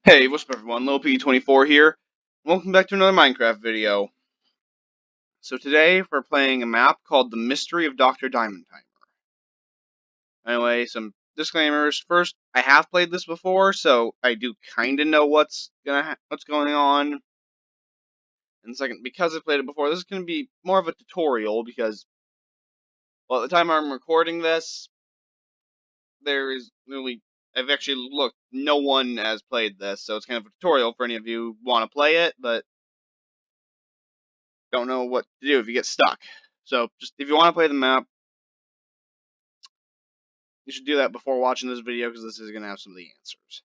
Hey, what's up everyone, Lil P24 here. Welcome back to another Minecraft video. So today we're playing a map called The Mystery of Dr. Diamondhiemer. Anyway, some disclaimers. First, I have played this before, so I do kind of know what's going on. And second, because I played it before, this is going to be more of a tutorial because, well, at the time I'm recording this, there is really, I've actually looked, no one has played this, so it's kind of a tutorial for any of you who want to play it, but don't know what to do if you get stuck. So, just if you want to play the map, you should do that before watching this video because this is going to have some of the answers.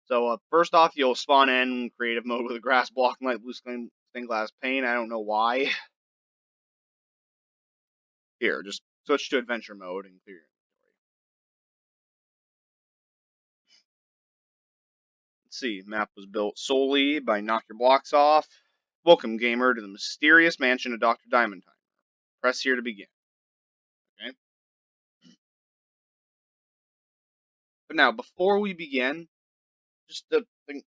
So, first off, you'll spawn in creative mode with a grass block and light blue stained glass pane. I don't know why. Here, just switch to adventure mode and clear your inventory. Let's see, map was built solely by Knock Your Blocks Off. Welcome, gamer, to the mysterious mansion of Dr. Diamondheimer. Press here to begin. Okay? But now, before we begin, just a thing.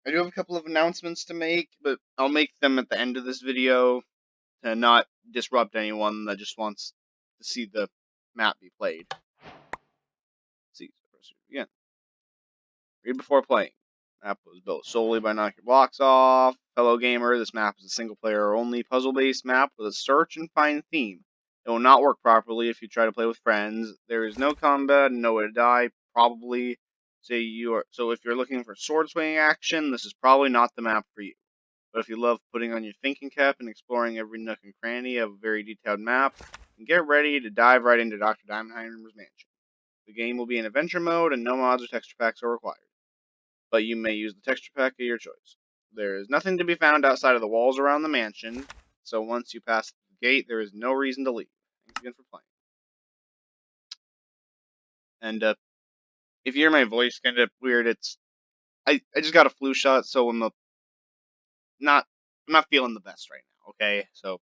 I do have a couple of announcements to make, but I'll make them at the end of this video to not disrupt anyone that just wants to see the map be played. Let's see, again. Read before playing. Map was built solely by Knock Your Blocks Off. Fellow gamer, this map is a single-player only puzzle-based map with a search and find theme. It will not work properly if you try to play with friends. There is no combat and no way to die, probably. So if you're looking for sword swinging action, this is probably not the map for you. But if you love putting on your thinking cap and exploring every nook and cranny of a very detailed map, then get ready to dive right into Dr. Diamondheimer's mansion. The game will be in adventure mode and no mods or texture packs are required, but you may use the texture pack of your choice. There is nothing to be found outside of the walls around the mansion, so once you pass the gate, there is no reason to leave. Thanks again for playing. And if you hear my voice kind of weird, it's I just got a flu shot, so I'm not feeling the best right now. Okay, so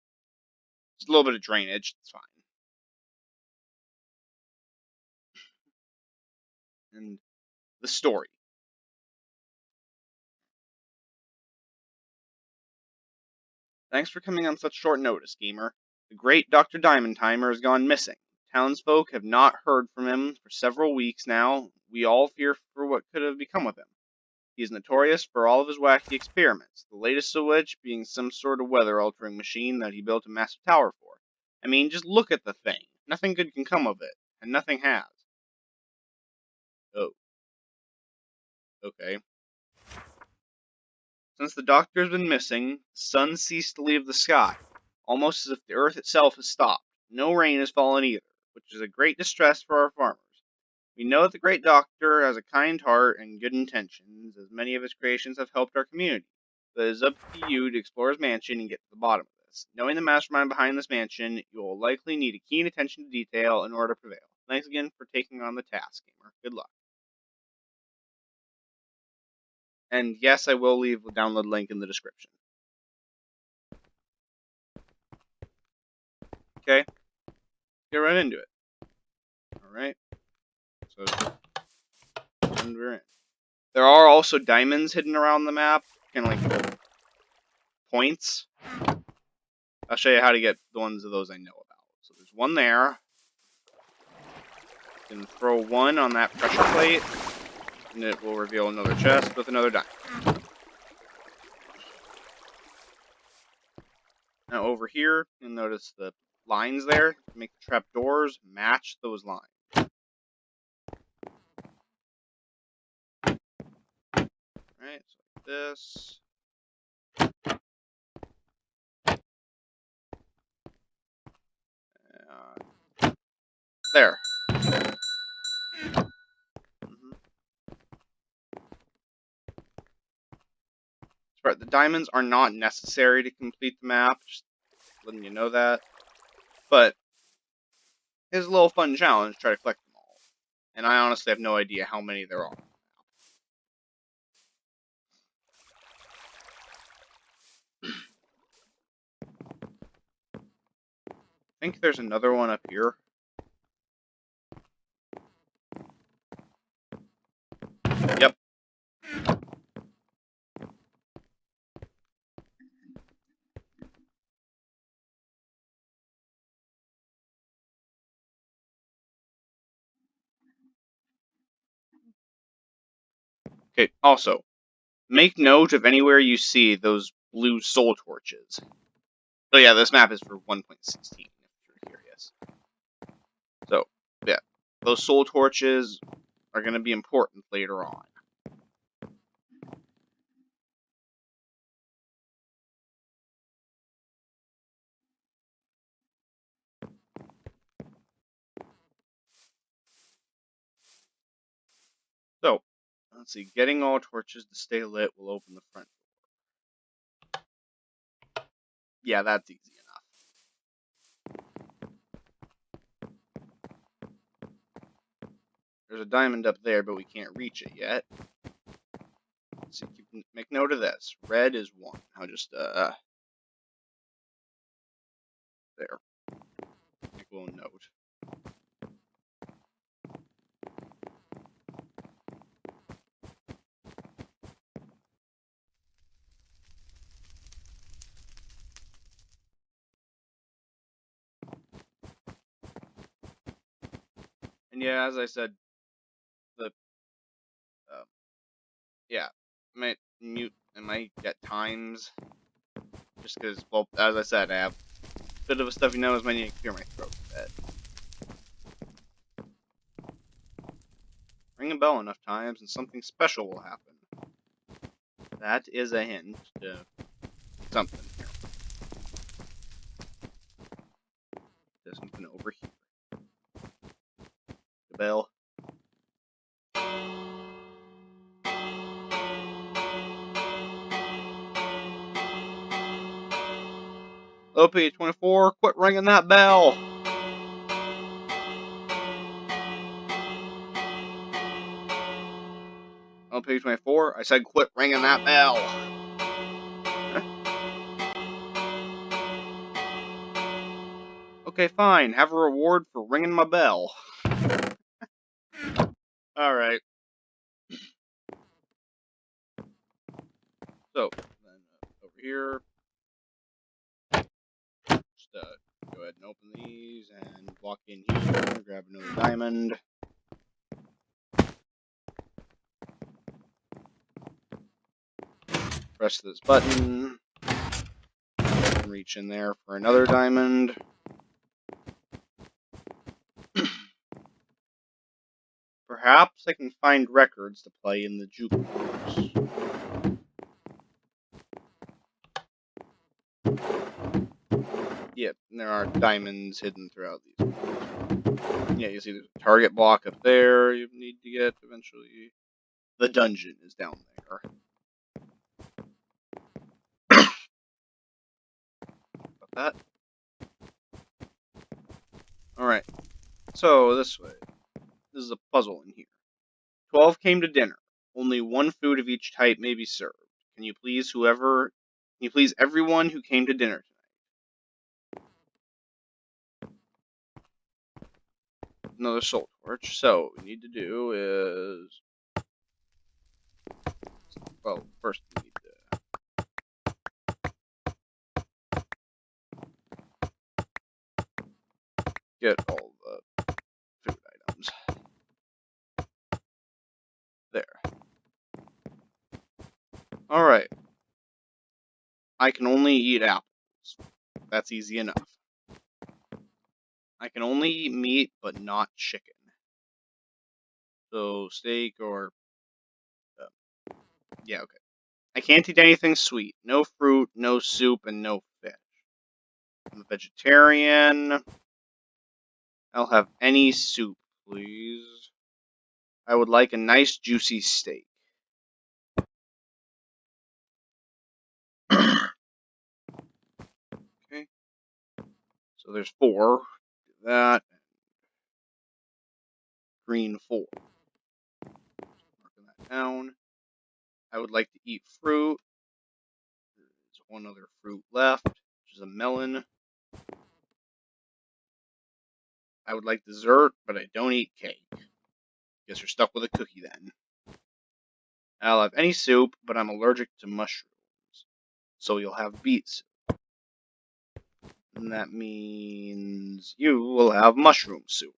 just a little bit of drainage. It's fine. And the story. Thanks for coming on such short notice, gamer. The great Dr. Diamondheimer has gone missing. Townsfolk have not heard from him for several weeks now. We all fear for what could have become of him. He is notorious for all of his wacky experiments, the latest of which being some sort of weather-altering machine that he built a massive tower for. I mean, just look at the thing. Nothing good can come of it, and nothing has. Oh. Okay. Since the Doctor has been missing, the sun ceased to leave the sky, almost as if the earth itself has stopped. No rain has fallen either, which is a great distress for our farmers. We know that the great Doctor has a kind heart and good intentions, as many of his creations have helped our community. But it is up to you to explore his mansion and get to the bottom of this. Knowing the mastermind behind this mansion, you will likely need a keen attention to detail in order to prevail. Thanks again for taking on the task, gamer. Good luck. And yes, I will leave a download link in the description. Okay, get right into it. Alright, so and we're in. There are also diamonds hidden around the map, kind of like points. I'll show you how to get the ones of those I know about. So there's one there. You can throw one on that pressure plate, and it will reveal another chest with another diamond. Now over here, you'll notice the lines there. To make the trapdoors match those lines. Alright, so like this. There. Right, the diamonds are not necessary to complete the map, just letting you know that. But it's a little fun challenge to try to collect them all. And I honestly have no idea how many there are. I think there's another one up here. Yep. Okay, also, make note of anywhere you see those blue soul torches. So yeah, this map is for 1.16, if you're curious. So, yeah, those soul torches are going to be important later on. So, let's see, getting all torches to stay lit will open the front door. Yeah, that's easy enough. There's a diamond up there, but we can't reach it yet. So make note of this. Red is 1. I'll just, there. Make a little note. And yeah, as I said, the, yeah, I might mute, I might get times, just because, well, as I said, I have a bit of a stuffy nose, might need to clear my throat a bit. Ring a bell enough times and something special will happen. That is a hint to something here. There's something over here. The bell. OP24, quit ringing that bell! OP24, I said quit ringing that bell! Okay, fine, have a reward for ringing my bell. Alright. So, then over here, just go ahead and open these and walk in here, grab another diamond. Press this button, and reach in there for another diamond. Perhaps I can find records to play in the jukebox. Yep, there are diamonds hidden throughout these. Yeah, you see there's a target block up there you need to get eventually. The dungeon is down there. About that. Alright, so this way. This is a puzzle in here. 12 came to dinner. Only 1 food of each type may be served. Can you please everyone who came to dinner tonight? Another soul torch. So what we need to do is, well, first we need to get all the food items. There. Alright. I can only eat apples. That's easy enough. I can only eat meat, but not chicken. So, steak or... yeah, okay. I can't eat anything sweet. No fruit, no soup, and no fish. I'm a vegetarian. I'll have any soup, please. I would like a nice juicy steak. Okay. So there's 4. Do that. Green 4. Marking that down. I would like to eat fruit. There's 1 other fruit left, which is a melon. I would like dessert, but I don't eat cake. Guess you're stuck with a cookie then. I'll have any soup, but I'm allergic to mushrooms. So you'll have beet soup. And that means you will have mushroom soup.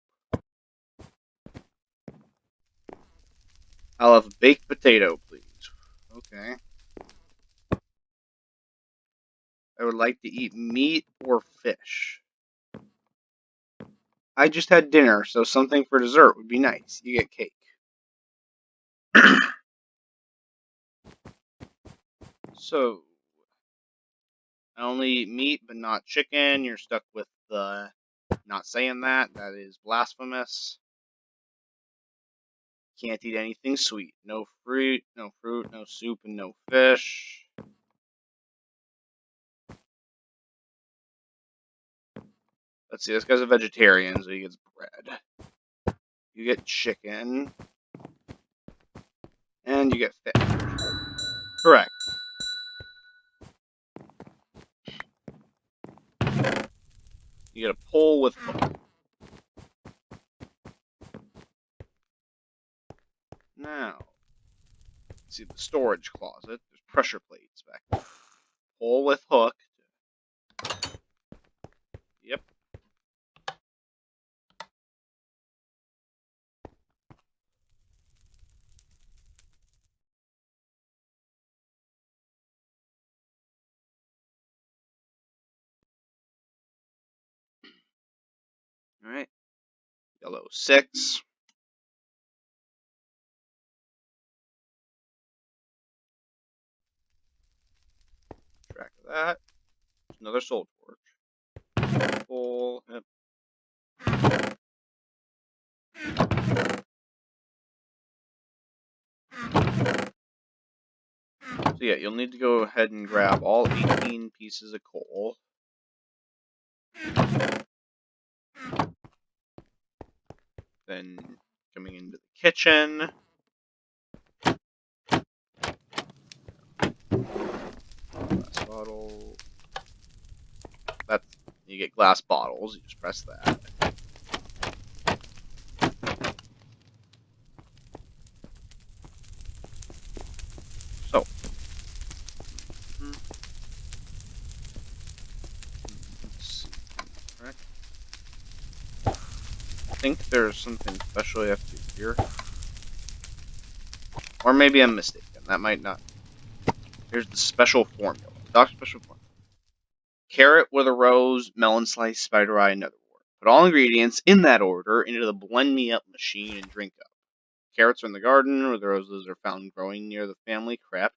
I'll have a baked potato, please. Okay. I would like to eat meat or fish. I just had dinner, so something for dessert would be nice. You get cake. So, I only eat meat, but not chicken. You're stuck with the not saying that. That is blasphemous. Can't eat anything sweet. No fruit, no soup, and no fish. Let's see, this guy's a vegetarian, so he gets bread. You get chicken. And you get fish. Correct. You get a pole with hook. Now, let's see the storage closet. There's pressure plates back there. Pole with hook. Yep. Alright. Yellow 6. Track of that. There's another soul torch. Pole. Yep. So yeah, you'll need to go ahead and grab all 18 pieces of coal. Then coming into the kitchen. Glass bottle. That's, you get glass bottles. You just press that. So. Let's see. Correct. I think there's something special you have to do here. Or maybe I'm mistaken. That might not. Here's the special formula. Doc's special formula. Carrot with a rose, melon slice, spider eye, another wort. Put all ingredients in that order into the blend me up machine and drink up. Carrots are in the garden, where the roses are found growing near the family crypt.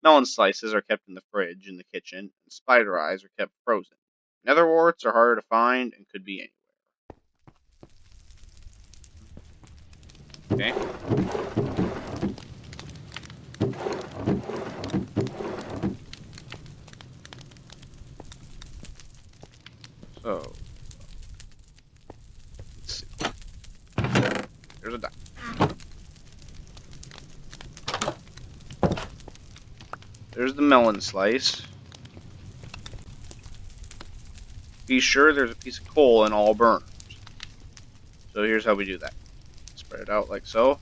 Melon slices are kept in the fridge in the kitchen, and spider eyes are kept frozen. Netherworts are harder to find and could be anywhere. Okay. So, let's see. There's a diamond. There's the melon slice. Be sure there's a piece of coal in all burners. So here's how we do that. Spread it out like so.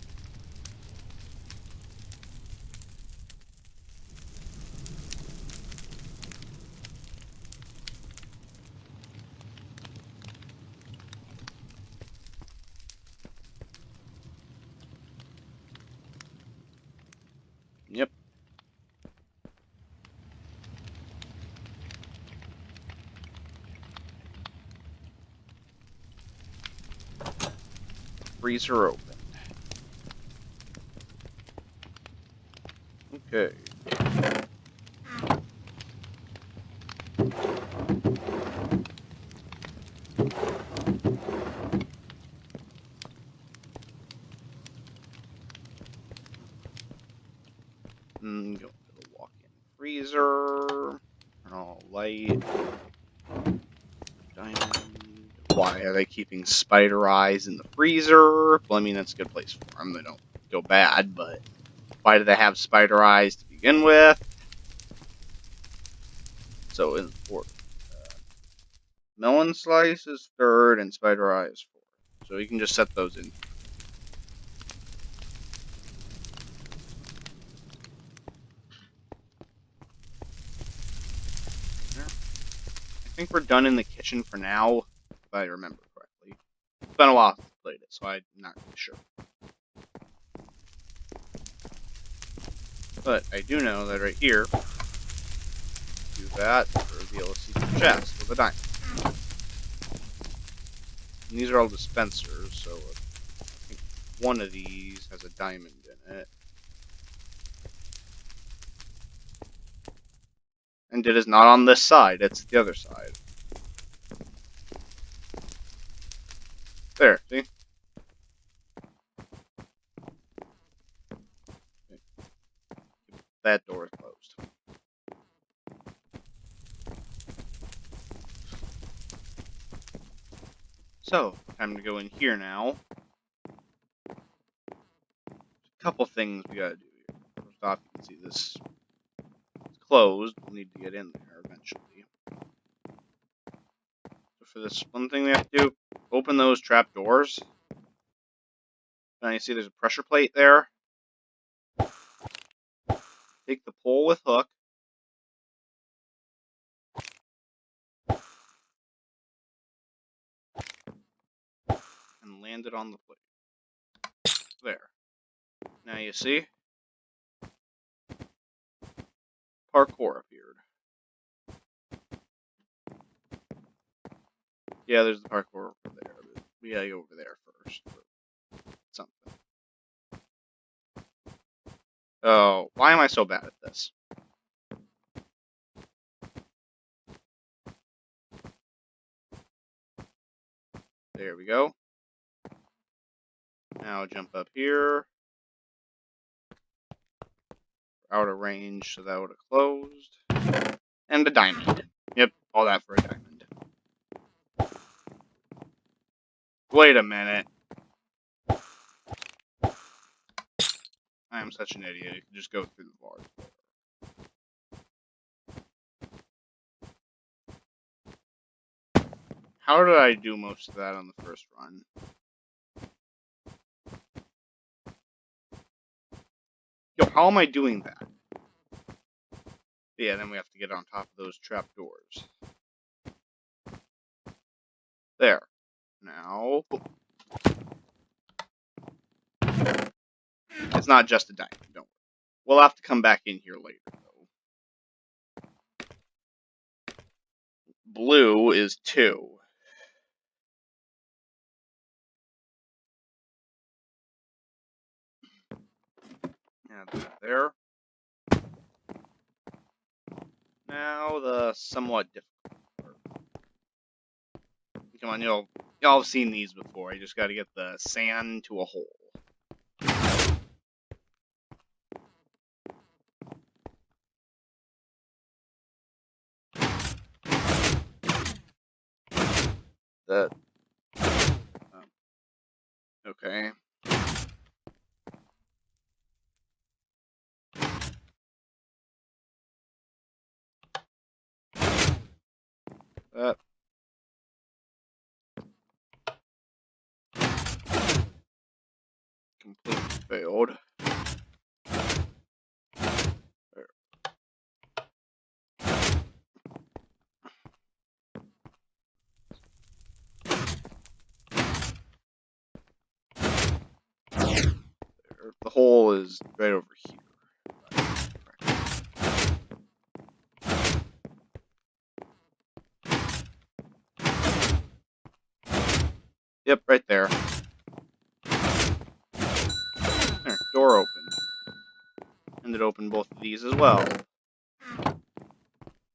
Yep. Freezer open. Okay. Go into the walk-in freezer. Turn all light. Diamond. Why are they keeping spider eyes in the freezer? Well, I mean, that's a good place for them. They don't go bad, but why do they have spider eyes to begin with? So in order. Melon slice is third, and spider eye is fourth. So you can just set those in. I think we're done in the kitchen for now, if I remember correctly. It's been a while since I played it, so I'm not really sure. But I do know that right here, do that, reveal a secret chest with a diamond. And these are all dispensers, so I think one of these has a diamond in it. And it is not on this side, it's the other side. There, see? That door is closed. So, time to go in here now. A couple things we gotta do here. First off, you can see this is closed. We'll need to get in there eventually. So for this one thing we have to do, open those trap doors. Now you see there's a pressure plate there. Take the pole with hook. And land it on the plate. There. Now you see, parkour appeared. Yeah, there's the parkour over there. But we gotta go over there first. For something. Oh, why am I so bad at this? There we go. Now jump up here. Out of range, so that would have closed. And a diamond. Yep, all that for a diamond. Wait a minute. I am such an idiot. You can just go through the bars. How did I do most of that on the first run? Yo, how am I doing that? Yeah, then we have to get on top of those trap doors. There. Now... It's not just a diamond, don't worry. We'll have to come back in here later, though. Blue is 2. Add that there. Now the somewhat difficult part. Come on, y'all have seen these before. You just gotta get the sand to a hole. That. Okay. That. Completely failed. There. There. The hole is right over here. Yep, right there. There, door opened. And it opened both of these as well.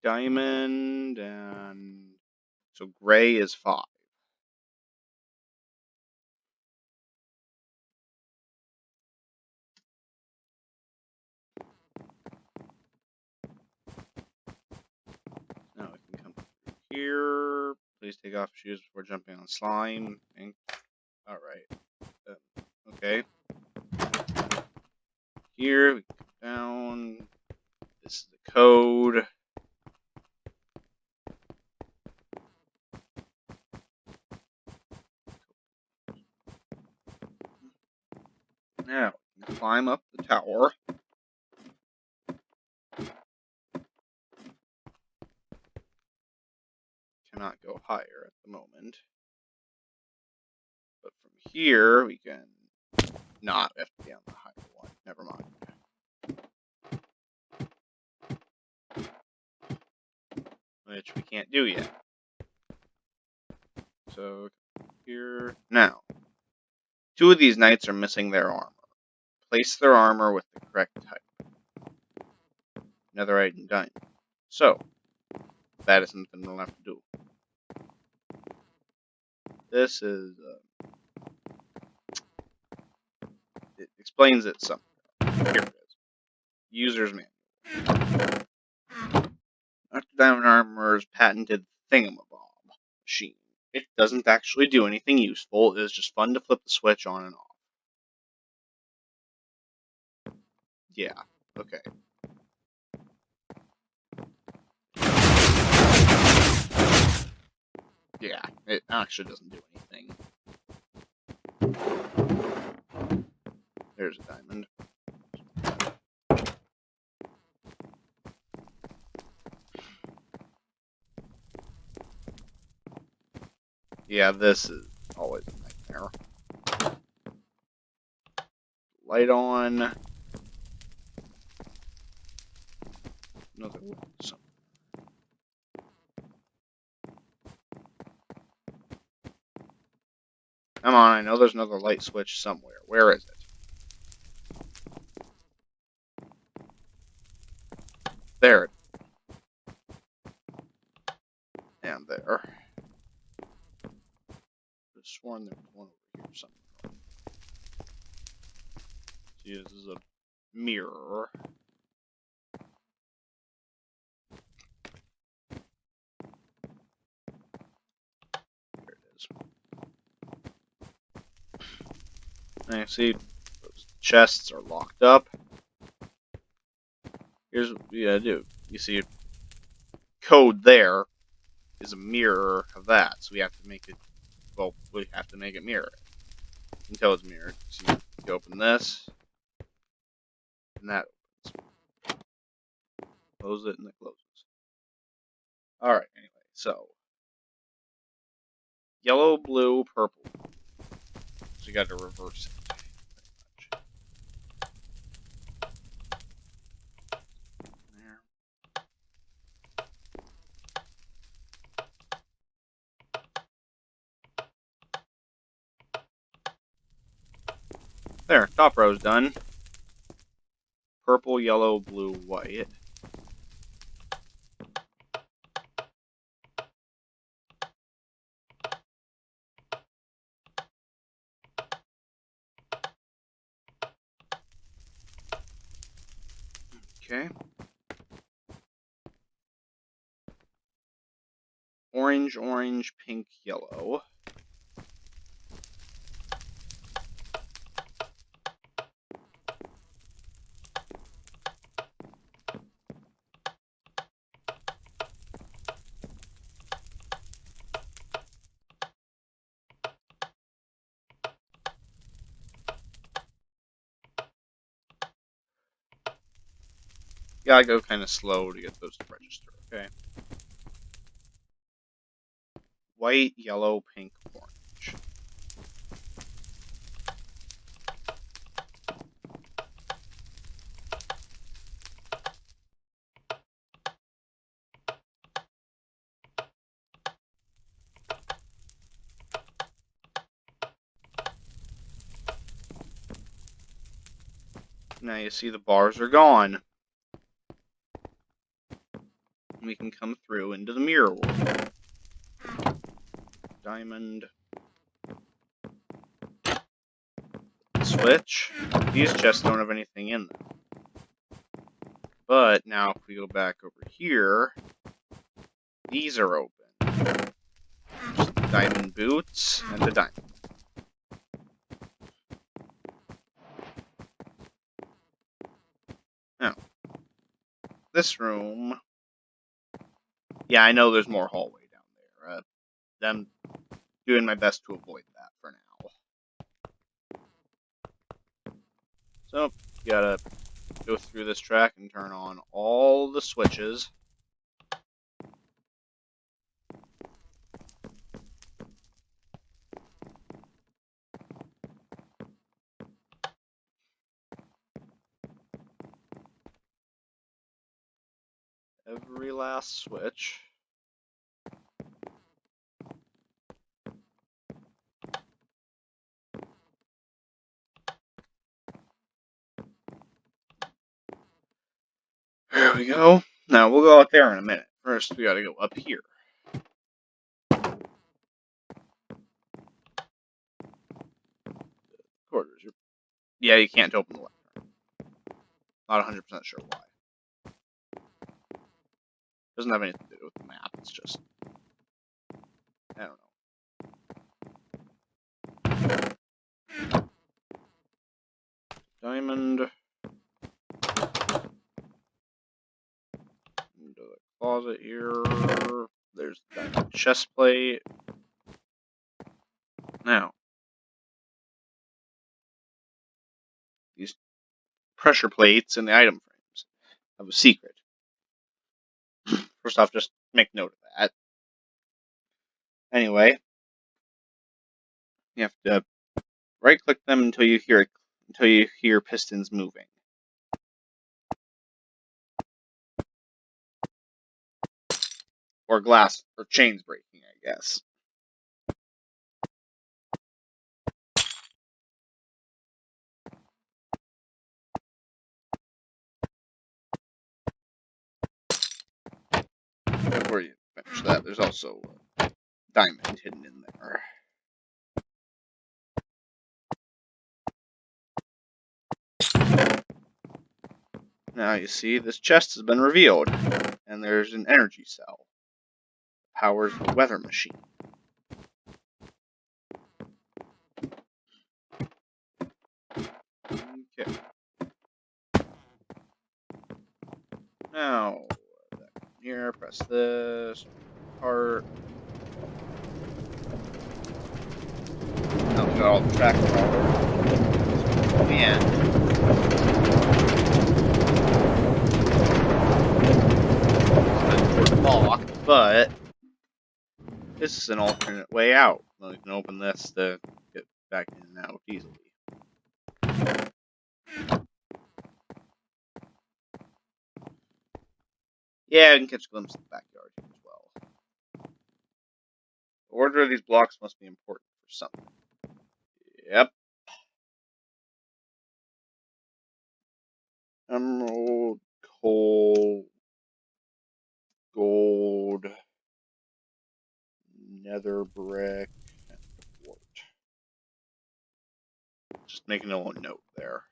Diamond and... So gray is 5. Now we can come through here. Please take off shoes before jumping on slime. Alright. Okay. Here, we go down. This is the code. Now, we can climb up the tower. Cannot go higher at the moment. But from here, we can... Not, we have to be on the higher one. Never mind. which we can't do yet. So, here. Now, 2 of these knights are missing their armor. Place their armor with the correct type. Netherite and diamond. So, that is something we'll have to do. This is, it explains it somewhere. Here it is. User's manual. Dr. Diamond Armor's patented thingamabob machine. It doesn't actually do anything useful. It is just fun to flip the switch on and off. Yeah, okay. Yeah, it actually doesn't do anything. There's a diamond. Yeah, this is always a nightmare. Light on. Another one. Come on, I know there's another light switch somewhere. Where is it? There it is. And there. I've sworn there was one over here somewhere. See, this is a mirror. There it is. And you see, those chests are locked up. Here's what we gotta do. You see, code there is a mirror of that, so we have to make it. Well, we have to make it mirror until it's mirrored. So you open this, and that opens. Close it, and it closes. Alright, anyway, so yellow, blue, purple. So you got to reverse it. There, top row's done. Purple, yellow, blue, white. Okay. Orange, orange, pink, yellow. You gotta go kind of slow to get those to register, okay? White, yellow, pink, orange. Now you see the bars are gone. We can come through into the mirror world. Diamond. Switch. These chests don't have anything in them. But now if we go back over here, these are open. Just diamond boots and a diamond. Now, this room. Yeah, I know there's more hallway down there. I'm doing my best to avoid that for now. So, you gotta go through this track and turn on all the switches. Every last switch. we go. Now, we'll go out there in a minute. First, we gotta go up here. Quarters. Yeah, you can't open the left. Not 100% sure why. Doesn't have anything to do with the map, it's just... I don't know. Diamond. Into the closet here. There's the diamond chest plate. Now, these pressure plates and the item frames have a secret. First off, just make note of that. Anyway, you have to right-click them until you hear pistons moving. Or glass or chains breaking, I guess. Before you finish that, there's also a diamond hidden in there. Now you see this chest has been revealed, and there's an energy cell. Powers the weather machine. Okay. Now, here, press this part. Now we got all the track power. And it's locked, but this is an alternate way out. Well, you can open this to get back in and out easily. Yeah, you can catch a glimpse of the backyard here as well. The order of these blocks must be important for something. Yep. Emerald, coal, gold, nether brick, and quartz. Just making a little note there.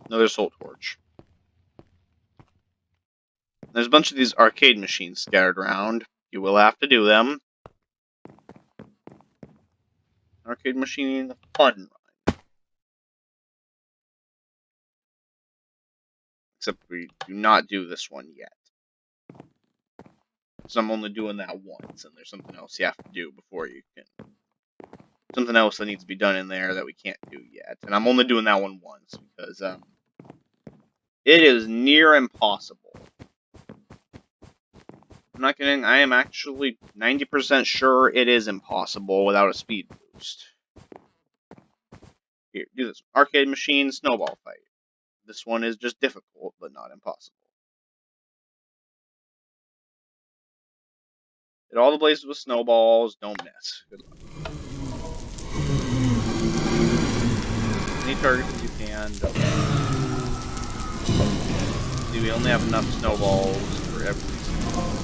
Another soul torch. There's a bunch of these arcade machines scattered around. You will have to do them. Arcade machine fun run. Except we do not do this one yet. So I'm only doing that once, and there's something else you have to do before you can... Something else that needs to be done in there that we can't do yet. And I'm only doing that one once, because, it is near impossible. I'm not kidding, I am actually 90% sure it is impossible without a speed boost. Here, do this. Arcade machine, snowball fight. This one is just difficult, but not impossible. Hit all the blazes with snowballs, don't miss. Good luck. Any targets you can, don't miss. See, we only have enough snowballs for every snowball.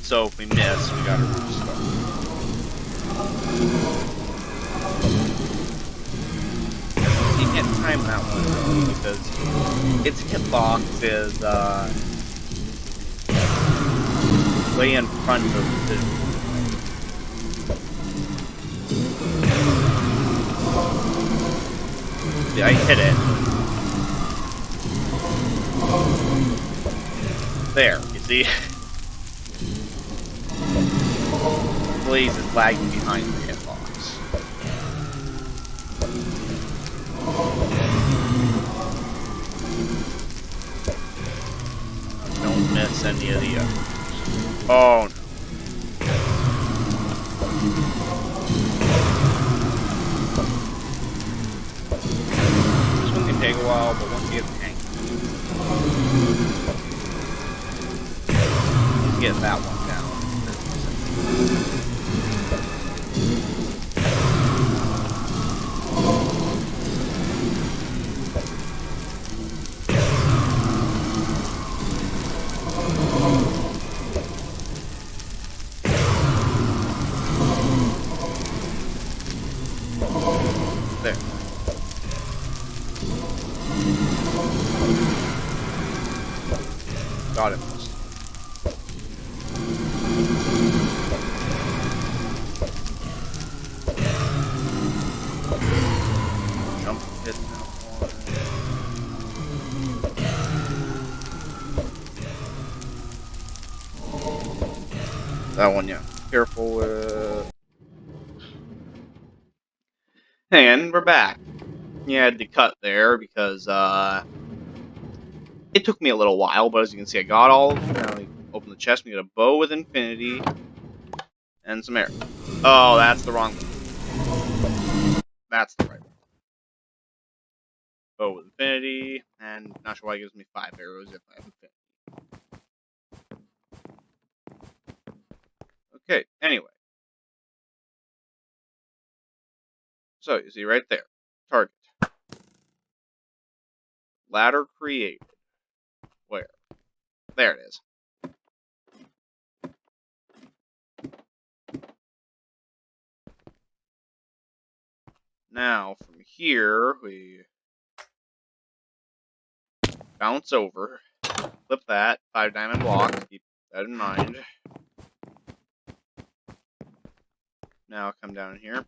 So if we miss, we gotta restart. You can't time that one though, because its hitbox is way in front of the... See, I hit it. There, you see? Blaze is lagging behind the hitbox. Don't miss any of the others. Oh no. This one can take a while, but once you get the hang of it, let's get that one down. God, it must. Jump hit that one. That one, yeah. Careful with. And we're back. You had to cut there because it took me a little while, but as you can see, I got all of them. Now we open the chest. We get a bow with infinity and some arrows. Oh, that's the wrong one. That's the right one. Bow with infinity, and not sure why it gives me 5 arrows if I have infinity. Okay, anyway. So, you see right there. Target. Ladder created. Where? There it is. Now, from here, we bounce over. Flip that. 5 diamond blocks. Keep that in mind. Now, come down here.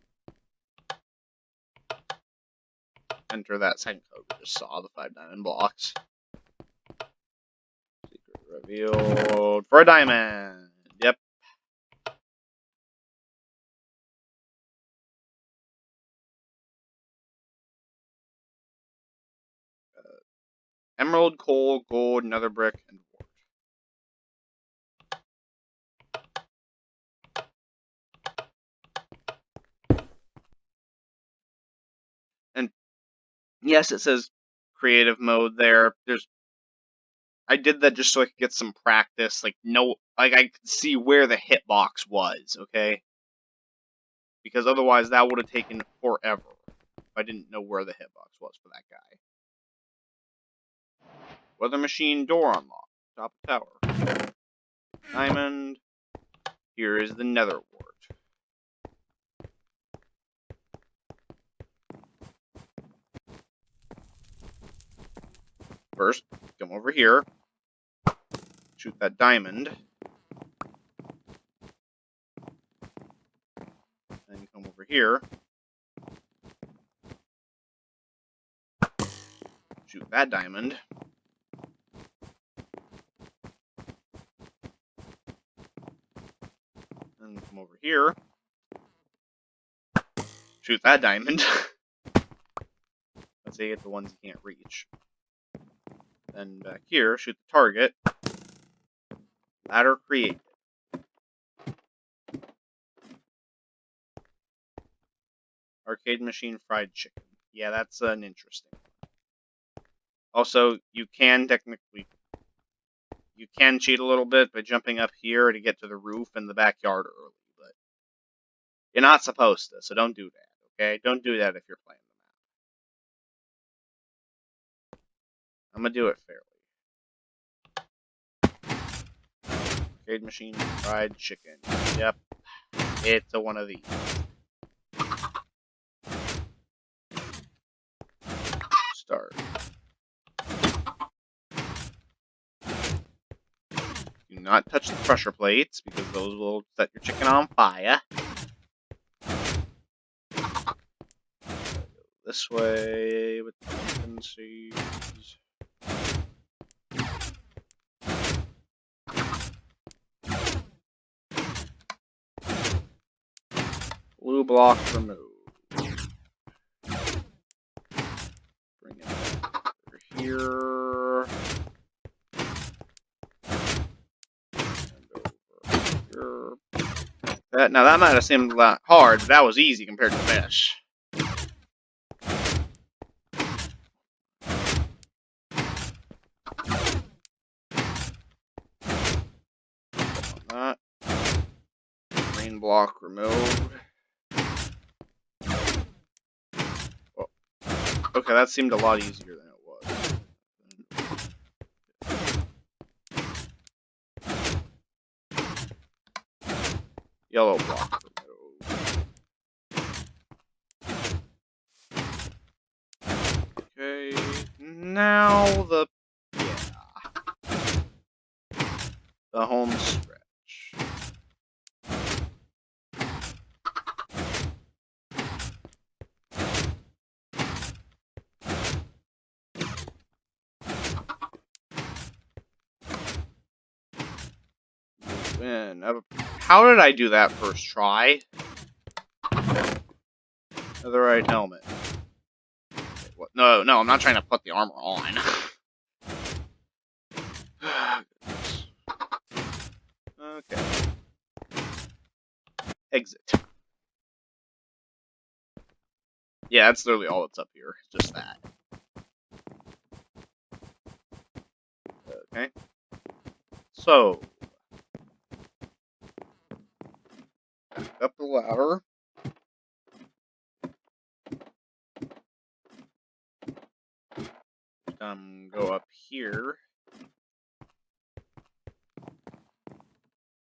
Enter that second code we just saw, the 5 diamond blocks. Secret revealed for a diamond. Yep. Emerald, coal, gold, nether brick, and wart. And yes, it says creative mode there. I did that just so I could get some practice. I could see where the hitbox was, okay? Because otherwise that would have taken forever if I didn't know where the hitbox was for that guy. Weather machine door unlocked. Top of tower. Diamond. Here is the nether wart. First, come over here. Shoot that diamond. Then come over here. Shoot that diamond. Then come over here. Shoot that diamond. Let's say hit the ones you can't reach. Then back here, shoot the target. Ladder created. Arcade machine fried chicken. Yeah, that's an interesting one. Also, you can cheat a little bit by jumping up here to get to the roof in the backyard early, but you're not supposed to, so don't do that, okay? Don't do that if you're playing the map. I'm gonna do it fairly. Arcade machine fried chicken. Yep. It's a one of these. Start. Do not touch the pressure plates, because those will set your chicken on fire. This way with the tendencies. Blue block removed. Bring it over here. And over here. Now that might have seemed a lot hard, but that was easy compared to this. That. Green block removed. Well, okay, that seemed a lot easier than it was. Yellow block removed. Okay, now the home stretch. How did I do that first try? The right helmet. What? No, I'm not trying to put the armor on. Okay. Exit. Yeah, that's literally all that's up here. Just that. Okay. So, back up the ladder. Go up here.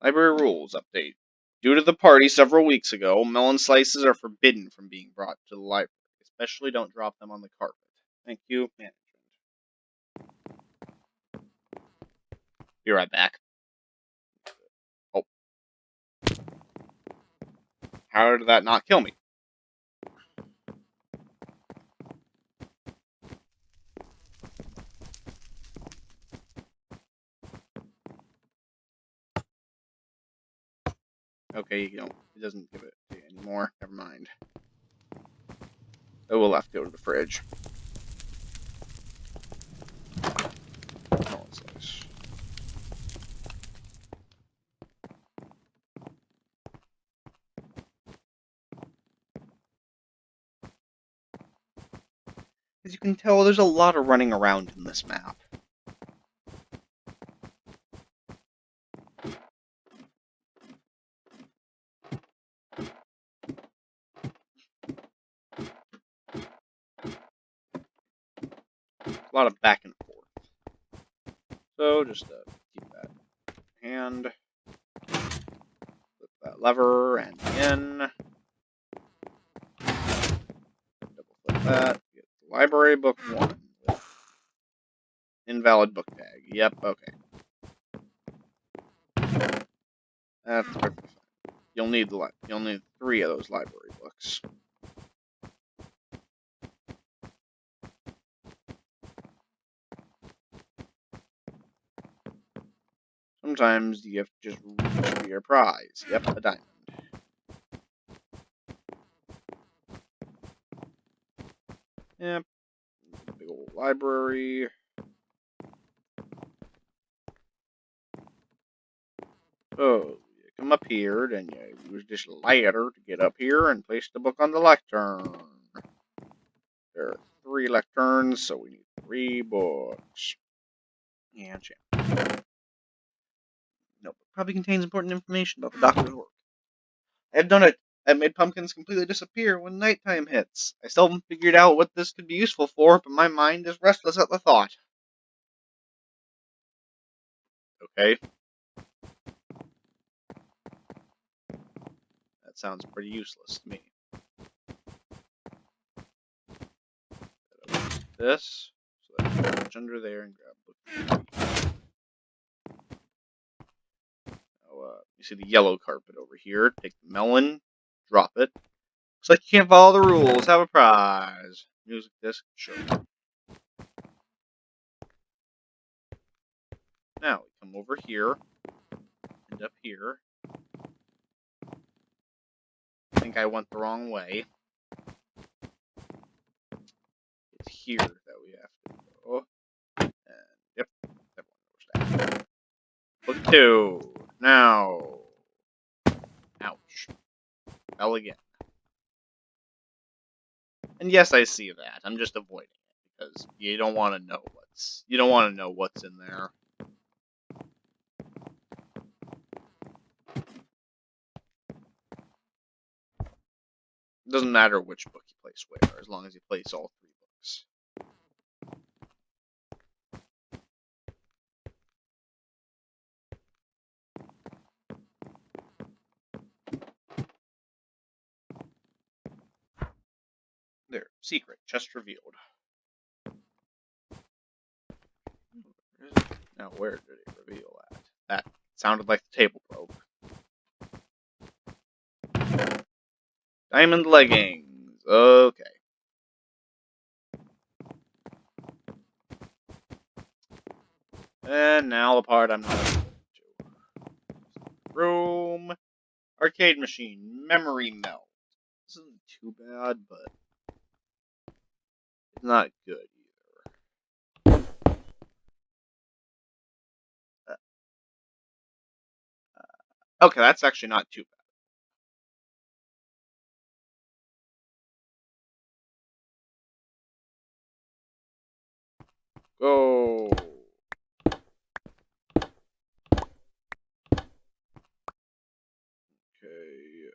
Library rules update. Due to the party several weeks ago, melon slices are forbidden from being brought to the library. Especially don't drop them on the carpet. Thank you, management. Be right back. Oh. How did that not kill me? Okay, it doesn't give it to you anymore. Never mind. Oh, we'll have to go to the fridge. Melon slice. As you can tell, there's a lot of running around in this map. A lot of back and forth. So just keep that hand, flip that lever, and in. Double flip that. Get the library book 1 with invalid book tag. Yep, okay. That's perfect. You'll need 3 of those library books. Sometimes you have to just reach for your prize. Yep, a diamond. Yep. Big old library. So, you come up here, then you use this ladder to get up here and place the book on the lectern. There are 3 lecterns, so we need 3 books. And channel. Nope. Probably contains important information about the doctor's work. I've done it. I've made pumpkins completely disappear when nighttime hits. I still haven't figured out what this could be useful for, but my mind is restless at the thought. Okay. That sounds pretty useless to me. This. So I can reach under there and grab book 3. Now, you see the yellow carpet over here. Take the melon, drop it. Looks like you can't follow the rules. Have a prize. Music disc, sure. Now, we come over here, and up here. I think I went the wrong way. It's here that we have to go. And, yep, everyone knows that. Book 2. Now. Ouch. Fell again. And yes, I see that. I'm just avoiding it because you don't want to know what's in there. It doesn't matter which book you place where, as long as you place all 3 books. There, secret, chest revealed. Now, where did it reveal at? That's sounded like the table broke. Diamond leggings. Okay. And now the part I'm not going to. Room. Arcade machine. Memory melt. This isn't too bad, but it's not good either. Okay, that's actually not too bad. Go. Okay.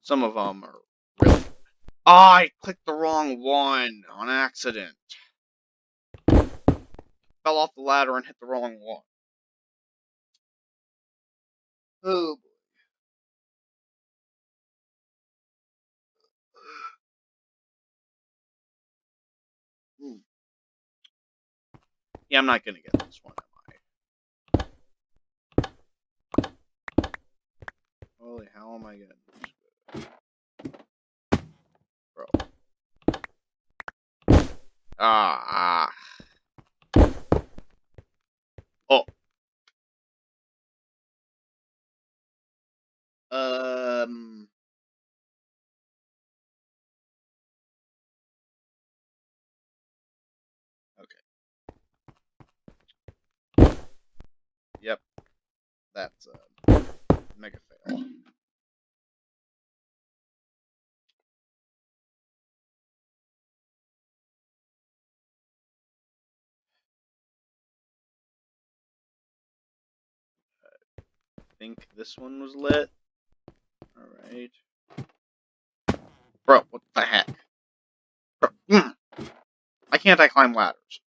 Some of them are really. Oh, I clicked the wrong one on accident. Fell off the ladder and hit the wrong one. Oh. Yeah, I'm not gonna get this one, am I? Holy, how am I getting this? Bro. Ah. Oh. Okay. Yep. That's a mega fail. I think this one was lit. Alright. Bro, what the heck? Bro, why can't I climb ladders?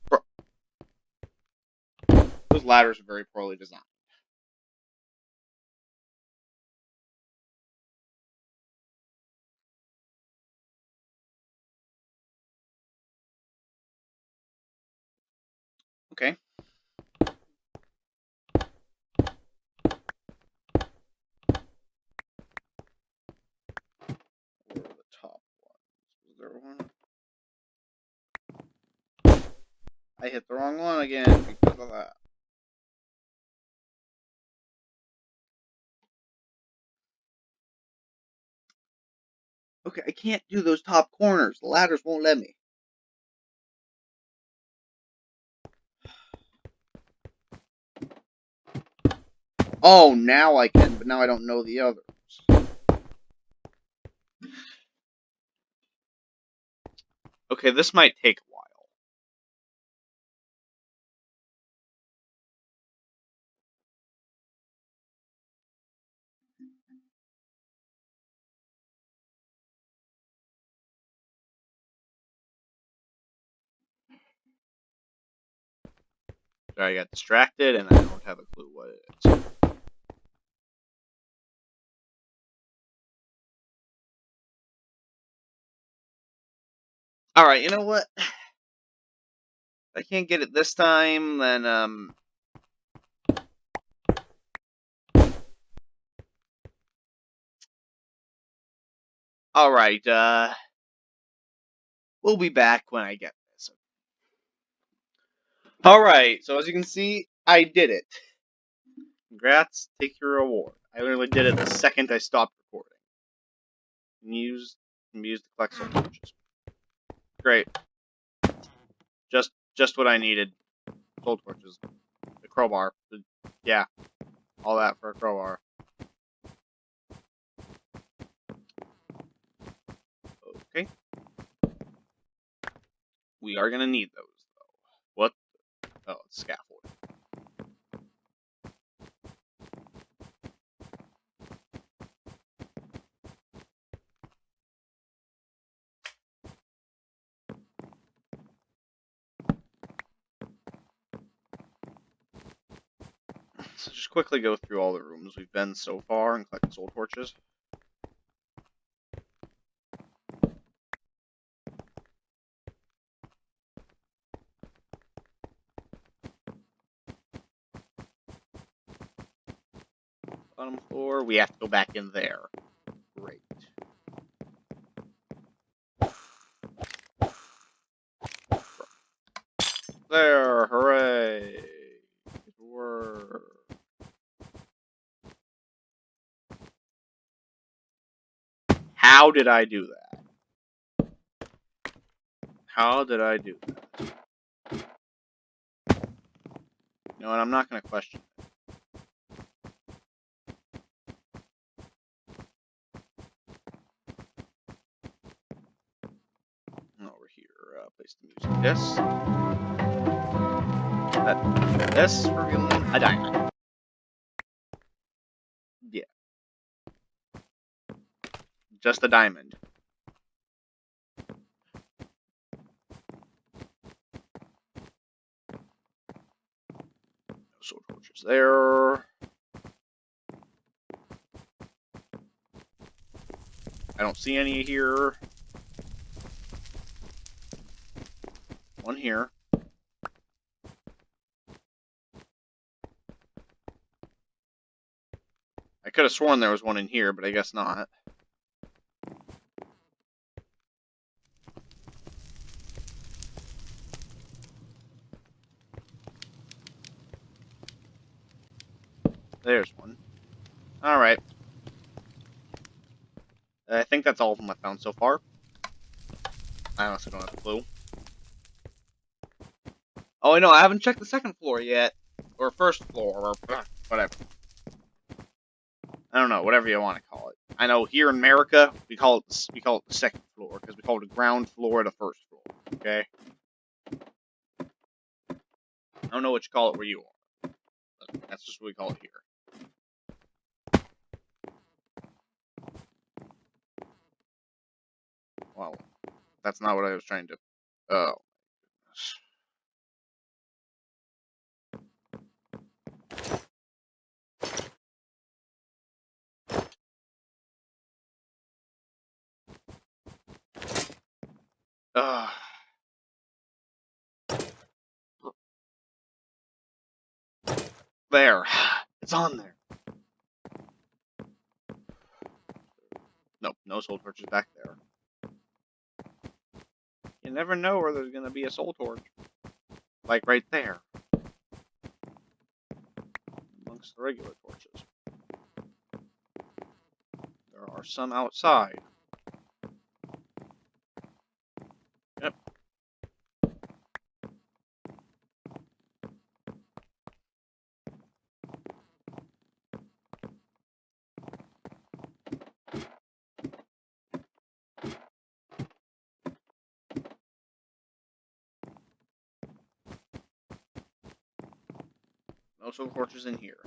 Bro. Those ladders are very poorly designed. Okay. Where are the top ones? Was there one? I hit the wrong one again because of that. Okay, I can't do those top corners. The ladders won't let me. Oh, now I can, but now I don't know the others. Okay, this might take a while. So I got distracted and I don't have a clue what it is. Alright, you know what? If I can't get it this time, then, alright, we'll be back when I get this. Alright, so as you can see, I did it. Congrats, take your reward. I literally did it the second I stopped recording. Can use to collect soul torches. Great. Just what I needed. Soul torches. The crowbar. Yeah. All that for a crowbar. Okay. We are gonna need those, though. What? Oh, it's scaffold. So just quickly go through all the rooms we've been so far and collect soul torches. Bottom floor, we have to go back in there. Great. There, hooray! Good work. How did I do that? How did I do that? You know what, I'm not going to question it. Over here, place the music. This revealing a diamond. Yeah. Just a diamond. No soul torches there. I don't see any here. One here. I could have sworn there was one in here, but I guess not. There's one. Alright. I think that's all of them I found so far. I honestly don't have a clue. Oh, I know, I haven't checked the second floor yet. Or first floor, or whatever. I don't know, whatever you want to call it. I know here in America, we call it the second floor, because we call it the ground floor the first floor. Okay? I don't know what you call it where you are. But that's just what we call it here. Well, that's not what I was trying to... Oh. There. It's on there. Nope, no soul torches back there. You never know where there's gonna be a soul torch. Like right there. Amongst the regular torches. There are some outside. Yep. No soul torches in here.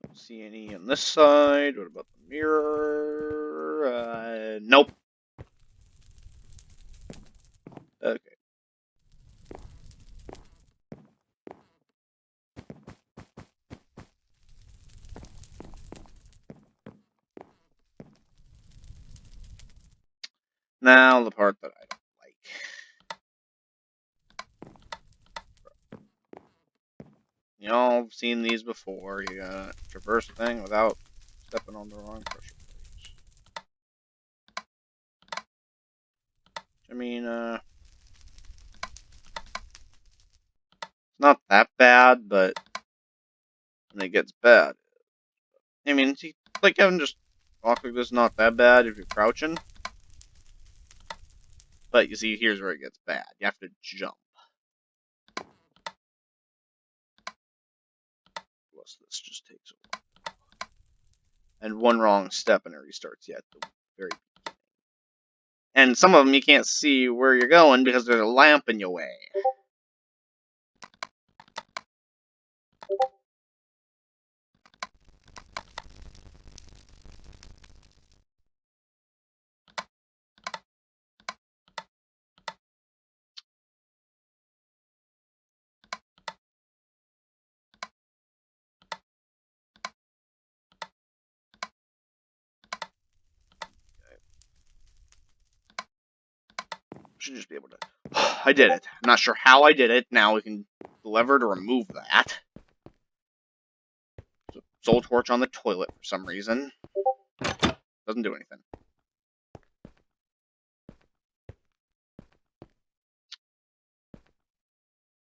Don't see any on this side. What about the mirror? Nope. Okay. Now the part that I don't like. Y'all have seen these before. You gotta traverse the thing without stepping on the wrong pressure plates. I mean, it's not that bad, but when it gets bad. I mean, see, like having just walk like this is not that bad if you're crouching. But you see, here's where it gets bad. You have to jump. Plus, this just takes a while. And one wrong step and it restarts you at the very beginning. And some of them you can't see where you're going because there's a lamp in your way. Should just be able to. I did it. I'm not sure how I did it. Now we can lever to remove that. So, soul torch on the toilet for some reason. Doesn't do anything.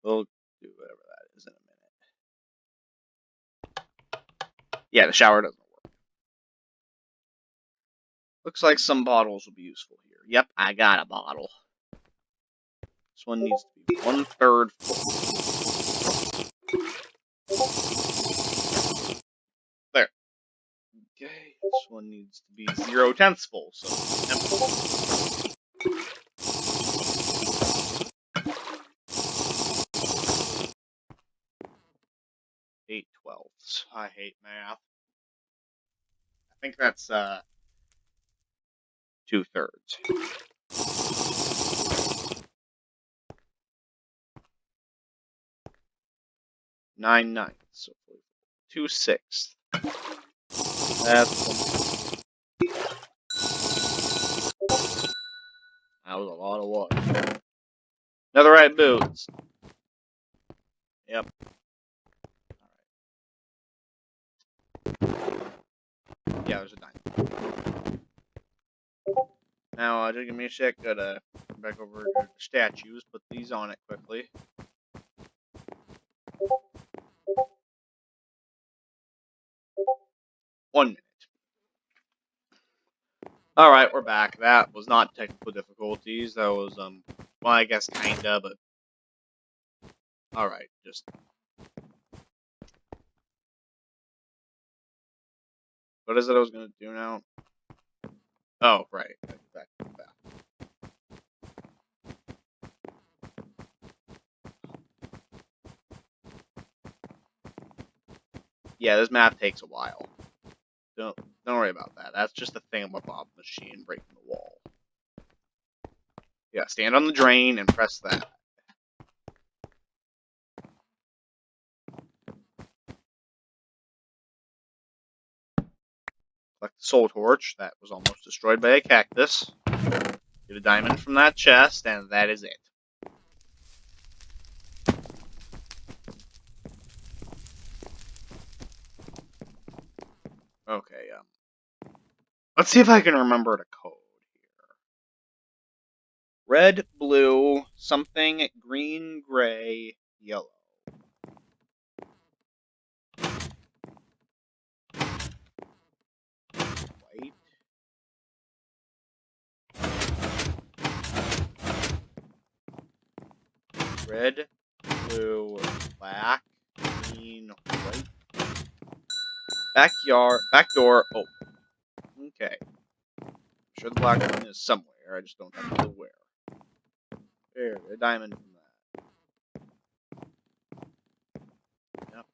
We'll do whatever that is in a minute. Yeah, the shower doesn't work. Looks like some bottles will be useful here. Yep, I got a bottle. This one needs to be 1/3 full. There. Okay, this one needs to be 0/10 full, so empty. 8/12. I hate math. I think that's 2/3. 9/9. So 2/6. That's that was a lot of water. Netherite boots. Yep. Alright. Yeah, there's a diamond. Now, just give me a sec. Gotta back over to the statues. Put these on it quickly. One minute. Alright, we're back. That was not technical difficulties. That was, well, I guess kinda, but... Alright, just... What is it I was gonna do now? Oh, right. Back. Yeah, this map takes a while. Don't worry about that. That's just the thing about Bob machine breaking the wall. Yeah, stand on the drain and press that. Collect the soul torch. That was almost destroyed by a cactus. Get a diamond from that chest, and that is it. Okay, let's see if I can remember the code here. Red, blue, something, green, gray, yellow. White. Red, blue, black, green, white. Backyard, back door, open. Okay. I'm sure the black one is somewhere, I just don't have a clue where. There, a diamond from that. Yep.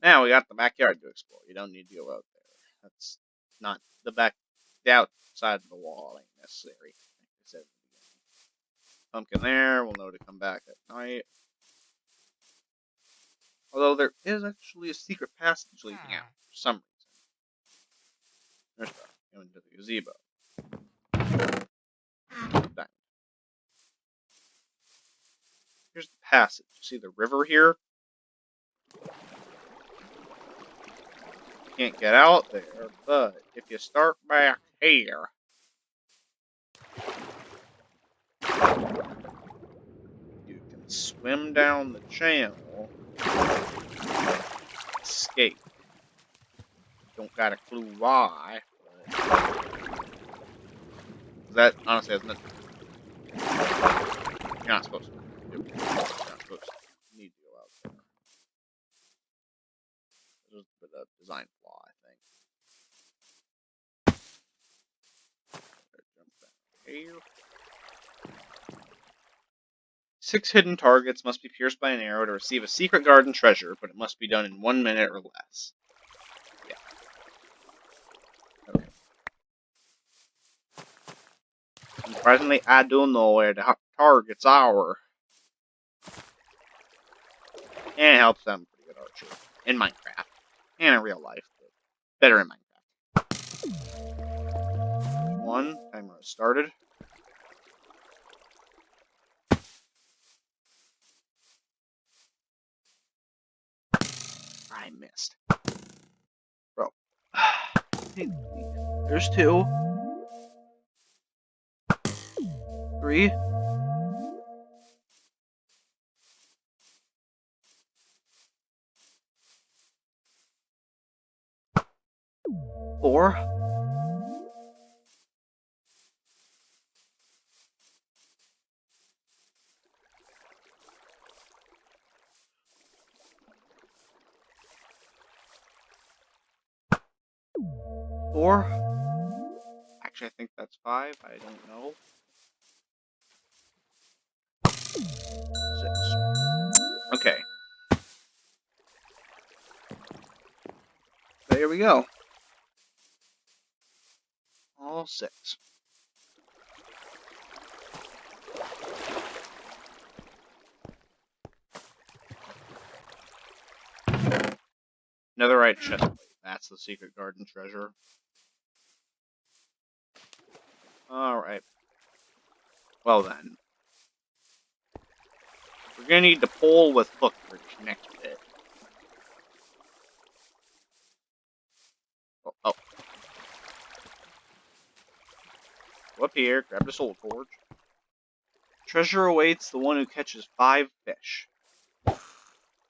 Now we got the backyard to explore. You don't need to go out there. That's not the outside of the wall ain't necessary. Like I said at the beginning. Pumpkin there, we'll know to come back at night. Although there is actually a secret passage leading out for some reason. There's stuff. Going to the gazebo. Diamond. Here's the passage. See the river here? Can't get out there, but if you start back here, you can swim down the channel, escape. Don't got a clue why, but that honestly has nothing. You're not supposed to. You're not supposed to. You need to go out there. There's a bit of design flaw, I think. Jump down here. 6 hidden targets must be pierced by an arrow to receive a secret garden treasure, but it must be done in 1 minute or less. Yeah. Okay. Surprisingly, I do know where the targets are. And it helps them pretty good archer. In Minecraft. And in real life. But better in Minecraft. One. Timer has started. I missed. Bro. There's 2. 3. 4. 4. Actually, I think that's 5. I don't know. 6. Okay. There we go. All 6. Netherite chestplate. That's the secret garden treasure. Alright. Well then. We're gonna need the pole with hook for the next bit. Oh. Go up here, grab the soul torch. Treasure awaits the one who catches 5 fish.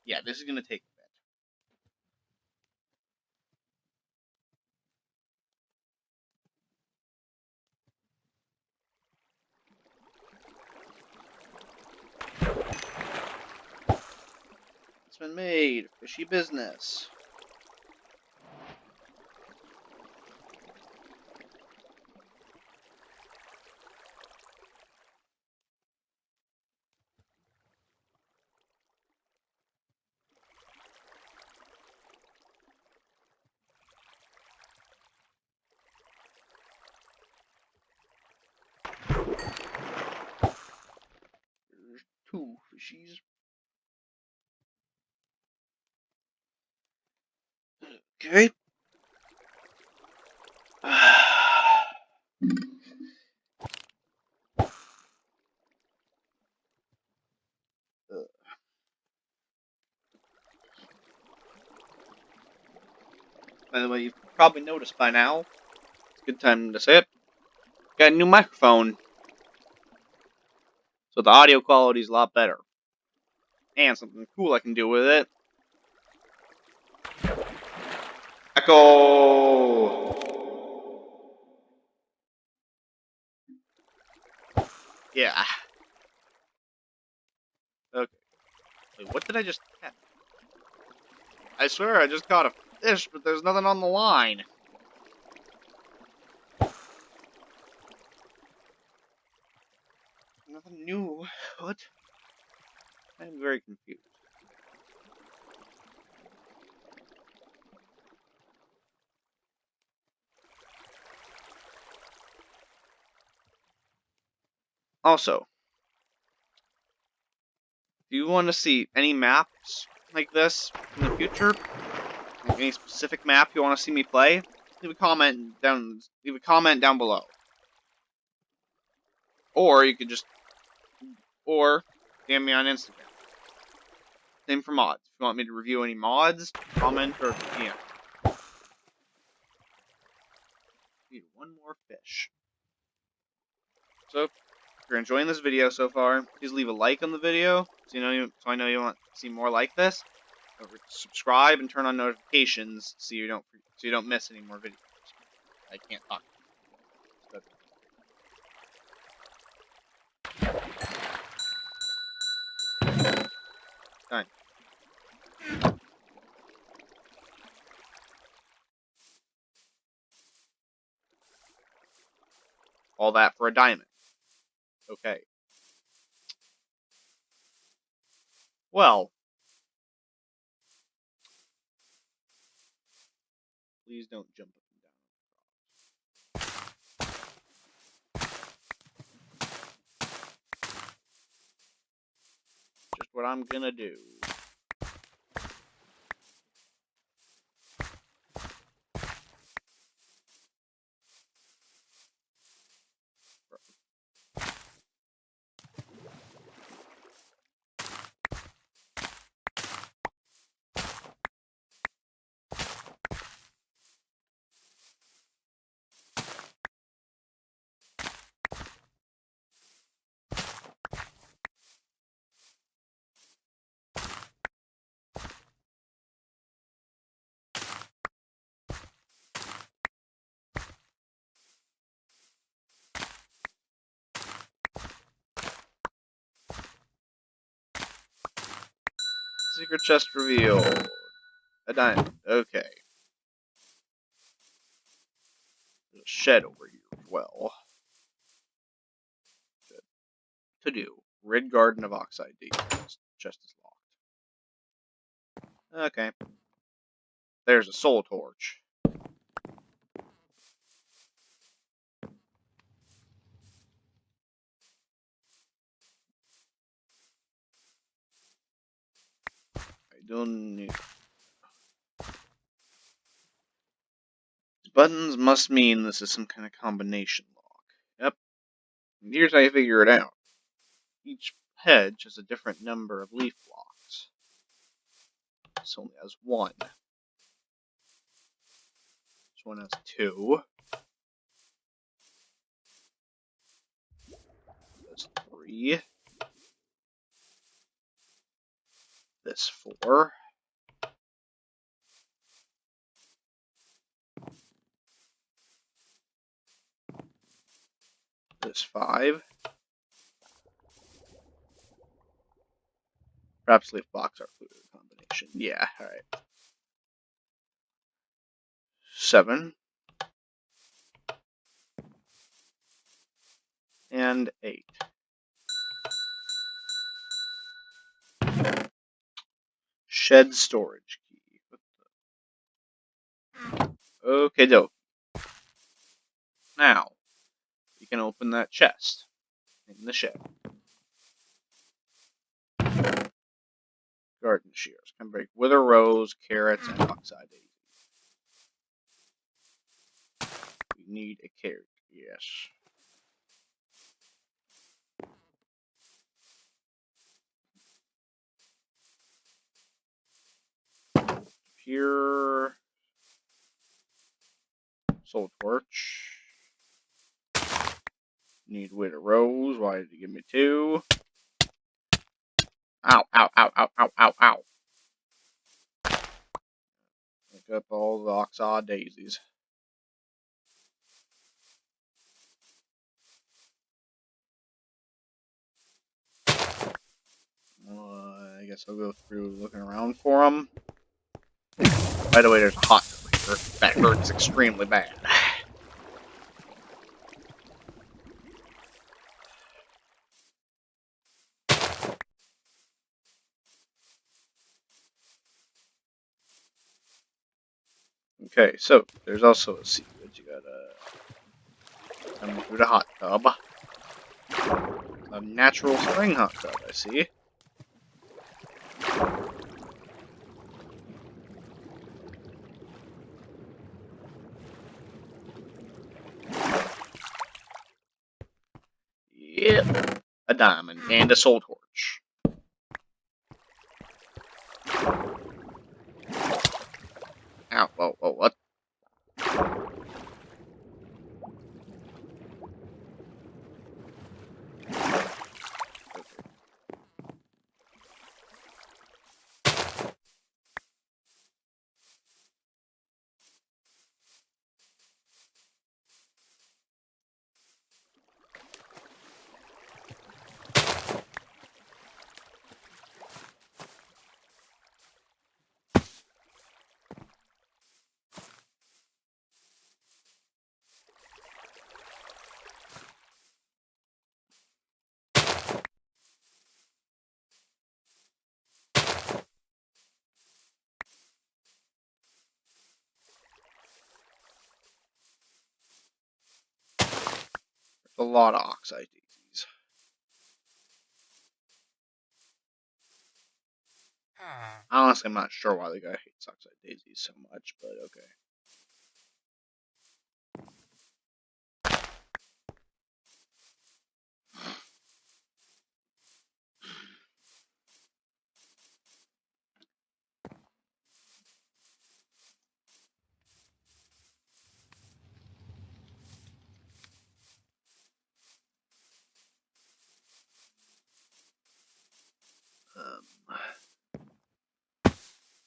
Yeah, this is gonna take a bit. It's been made. Fishy business. There's 2 fishies. Okay. By the way, you've probably noticed by now. It's a good time to say it. Got a new microphone. So the audio quality is a lot better. And something cool I can do with it. Echo! Yeah. Okay. Wait, what did I just catch? I swear I just caught a fish, but there's nothing on the line. Nothing new. What? I'm very confused. Also, if you want to see any maps like this in the future, like any specific map you want to see me play, leave a comment down below. Or you could just DM me on Instagram. Same for mods. If you want me to review any mods, comment or DM. Need one more fish. So, if you're enjoying this video so far, please leave a like on the video so I know you want to see more like this. Subscribe and turn on notifications so you don't miss any more videos. I can't talk. Done. All that for a diamond. Okay. Well. Please don't jump up and down. Just what I'm gonna do. Secret chest revealed. A diamond. Okay. There's a shed over here as well. To do. Rid Garden of Oxide D. Chest is locked. Okay. There's a soul torch. I don't need. These buttons must mean this is some kind of combination lock. Yep. And here's how you figure it out. Each hedge has a different number of leaf blocks. This only has one. This one has two. This three. This four. This five. Perhaps leaf blocks are included in the combination. Yeah, alright. 7. And 8. Shed storage key. Okay, dope. Now, you can open that chest in the shed. Garden shears can break wither rose, carrots, and oxide daisy. We need a carrot, yes. Here. Soul torch. Need wither rose. Why did you give me 2? Ow, ow, ow, ow, ow, ow, ow. Pick up all the oxide daisies. I guess I'll go through looking around for them. By the way, there's a hot tub here. That hurts extremely bad. Okay, so there's also a secret. You gotta come through the hot tub. A natural spring hot tub, I see. Yep. A diamond and a soul torch. Ow, whoa, whoa, what? A lot of oxide daisies. Honestly, I'm not sure why the guy hates oxide daisies so much, but okay.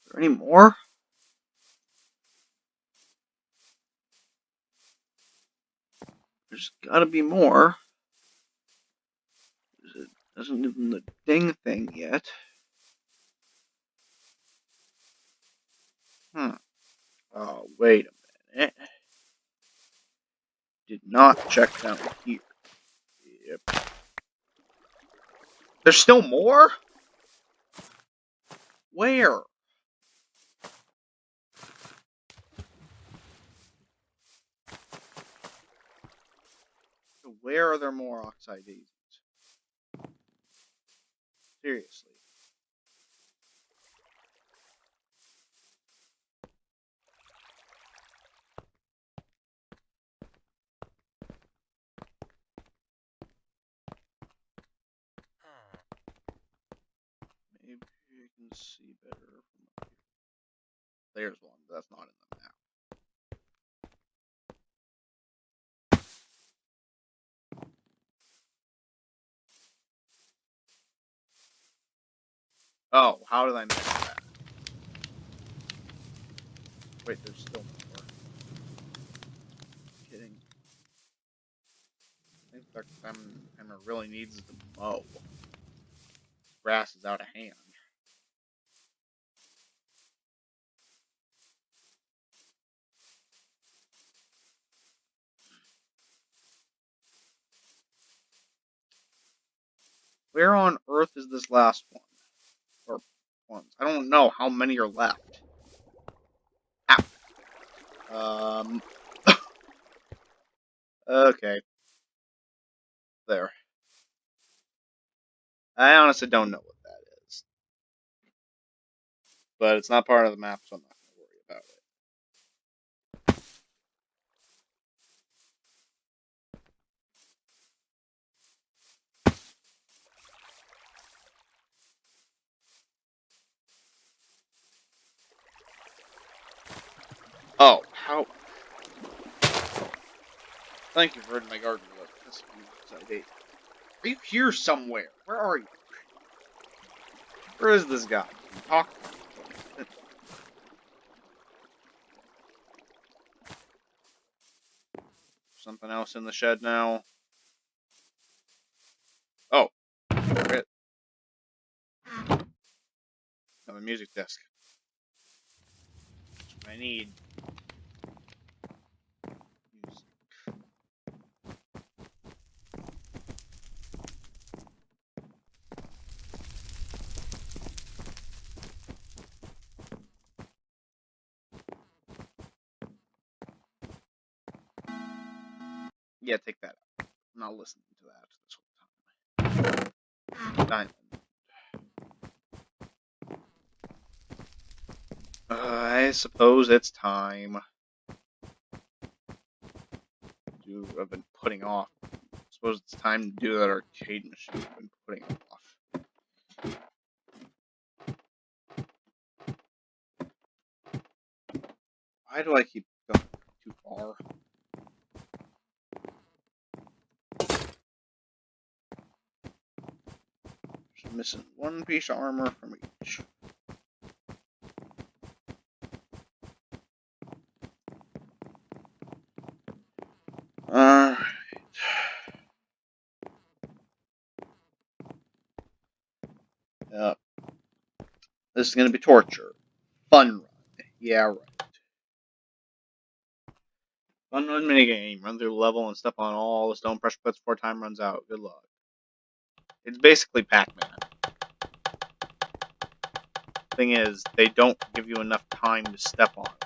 Is there any more? There's gotta be more. It doesn't do the ding thing yet. Oh, wait a minute. Did not check down here. Yep. There's still more? Where? Where are there more oxide daisies? Seriously. Maybe I can see better from up here. There's one, but that's not in the map. Oh, how did I miss that? Wait, there's still more. I'm kidding. I think the diamondhiemer really needs to mow. Grass is out of hand. Where on earth is this last one? Or ones? I don't know how many are left. Ow. Okay. There. I honestly don't know what that is. But it's not part of the map, so I'm not going to worry about it. Oh, how? Thank you for hurting my garden. Are you here somewhere? Where are you? Where is this guy? Talk. Something else in the shed now. Oh, it. Another music disc. That's what I need. Yeah, take that out. I'm not listening to that this whole time. Diamond. I suppose it's time. I've been putting off. I suppose it's time to do that arcade machine I've been putting off. Why do I keep going too far? Just missing one piece of armor from each. Alright. Yep. This is gonna be torture. Fun run. Yeah, right. Fun run minigame. Run through the level and step on all the stone pressure plates before time runs out. Good luck. It's basically Pac-Man. Thing is, they don't give you enough time to step on it.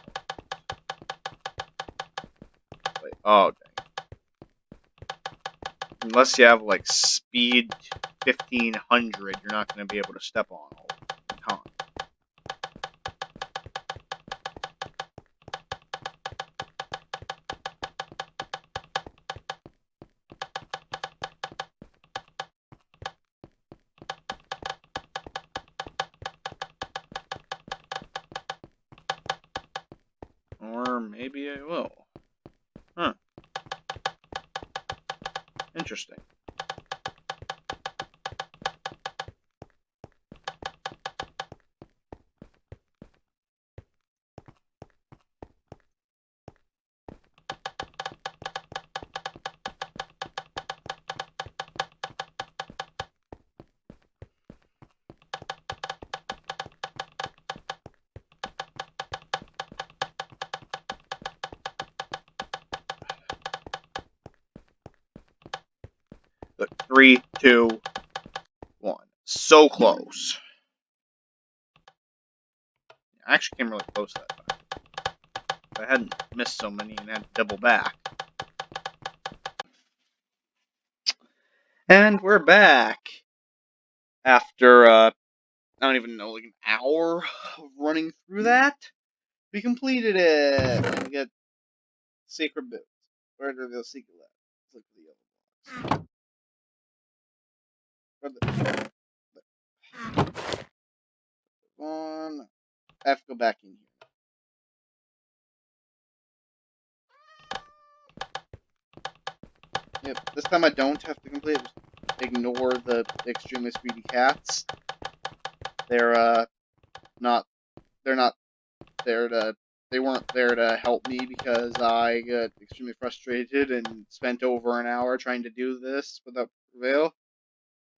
Wait, oh, dang. Unless you have, like, speed 1500, you're not going to be able to step on all the time. Or maybe I will. Huh. Interesting. 3, 2, 1. So close. I actually came really close that time. If I hadn't missed so many and had to double back. And we're back. After, I don't even know, like an hour of running through that. We completed it. And we get secret boots. Where are the secret labs? Look for the yellow blocks. One. I have to go back in here. Yep, this time I don't have to complete it. Just ignore the extremely speedy cats. They're not there to they weren't there to help me because I got extremely frustrated and spent over an hour trying to do this without prevail.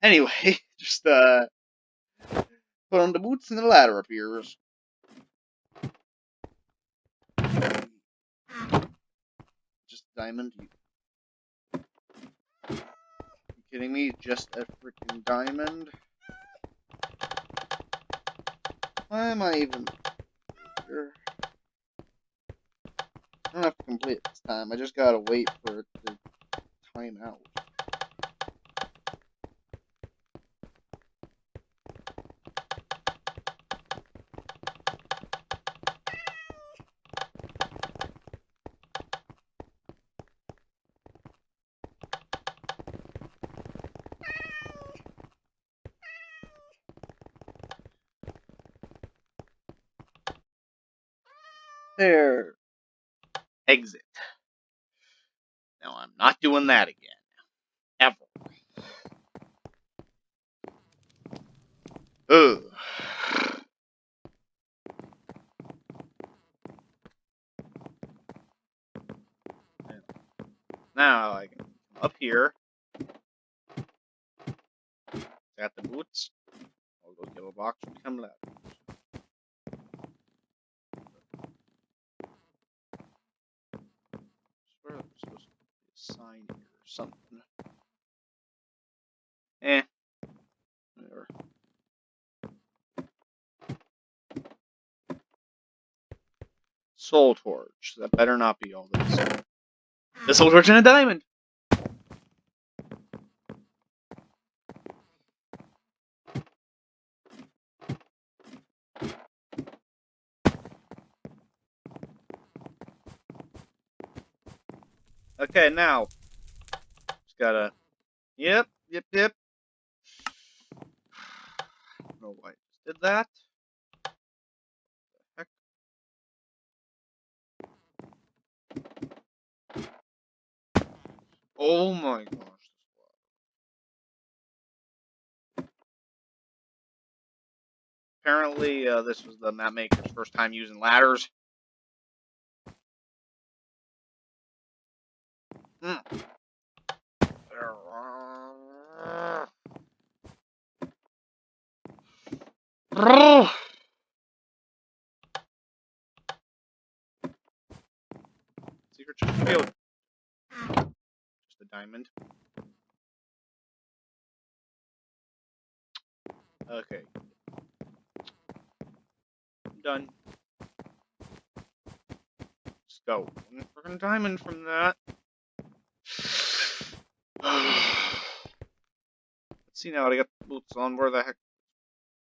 Anyway, just put on the boots and the ladder appears. Just diamond. You kidding me? Just a freaking diamond? Why am I even here? I don't have to complete it this time. I just gotta wait for it to time out. There. Exit. Now I'm not doing that again. Ever. Ugh. Now I can come up here. Got the boots. All those yellow blocks will become ladders. I swear there's supposed to be a sign here or something. Whatever. Soul torch. That better not be all this. The soul torch and a diamond. Okay, now just gotta. Yep. I don't know why I just did that. What the heck? Oh my gosh. Apparently, this was the map maker's first time using ladders. Secret just failed. Just a diamond. Okay. I'm done. Let's go. One freaking diamond from that. Let's see now. I got the boots on. Where the heck?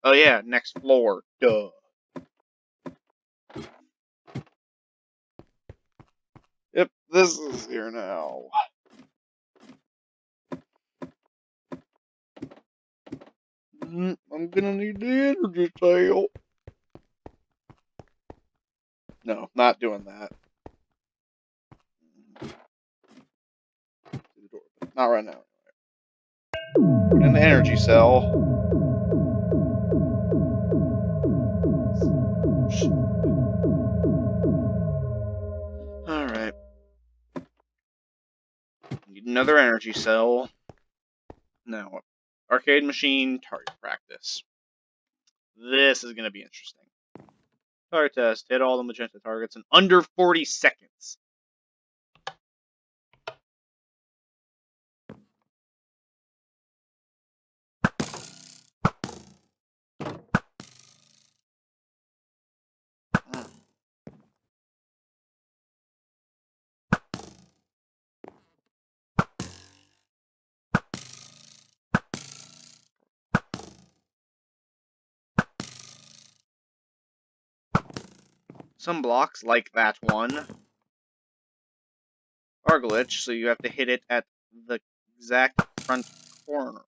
Oh yeah, next floor. Duh. Yep, this is here now. I'm gonna need the energy tail. No, not doing that. Not right now. Put in the energy cell. Alright. Need another energy cell. Now, arcade machine, target practice. This is going to be interesting. Target test. Hit all the magenta targets in under 40 seconds. some blocks, like that one, are glitched, so you have to hit it at the exact front corner.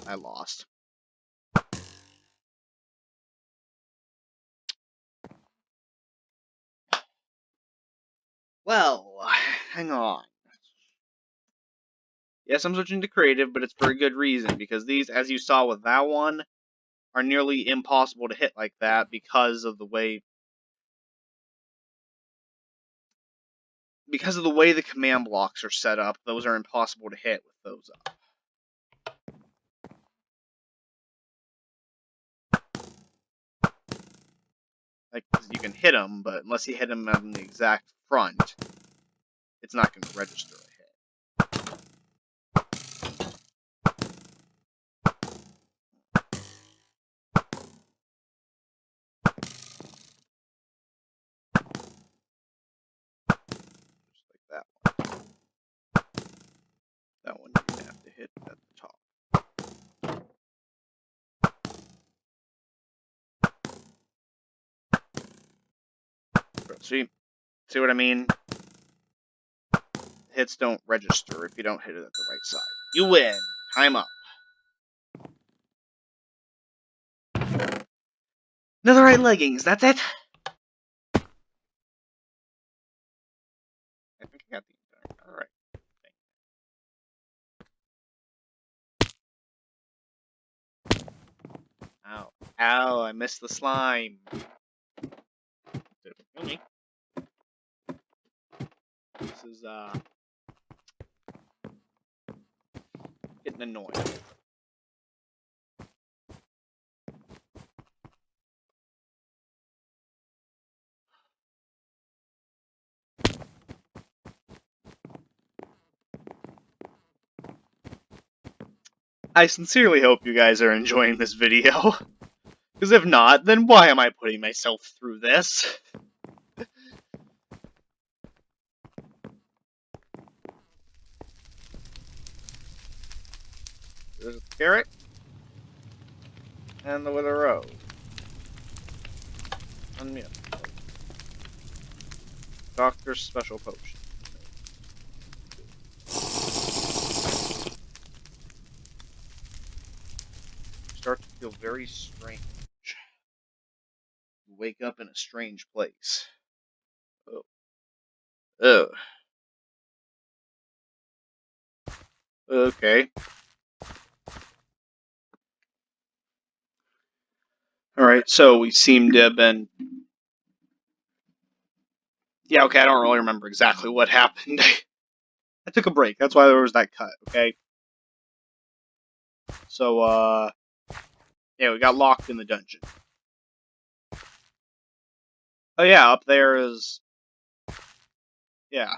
I lost. Well, hang on. Yes, I'm switching to creative, but it's for a good reason, because these, as you saw with that one, are nearly impossible to hit like that because of the way the command blocks are set up. Those are impossible to hit with those up. Like, you can hit them, but unless you hit them on the exact front, it's not going to register a hit. Just like that one. That one you're going to have to hit at the top. See what I mean? Hits don't register if you don't hit it at the right side. You win. Time up. Netherite leggings. That's it. I think I got the entire. All right. Ow. Ow, I missed the slime. Did it kill me? This is, getting annoying. I sincerely hope you guys are enjoying this video. Because if not, then why am I putting myself through this? There's a carrot. And the wither rose. Unmute. Doctor's special potion. Start to feel very strange. You wake up in a strange place. Oh. Oh. Okay. Alright, so we seem to have been... Yeah, okay, I don't really remember exactly what happened. I took a break, that's why there was that cut, okay? So, yeah, we got locked in the dungeon. Oh yeah, up there is... Yeah.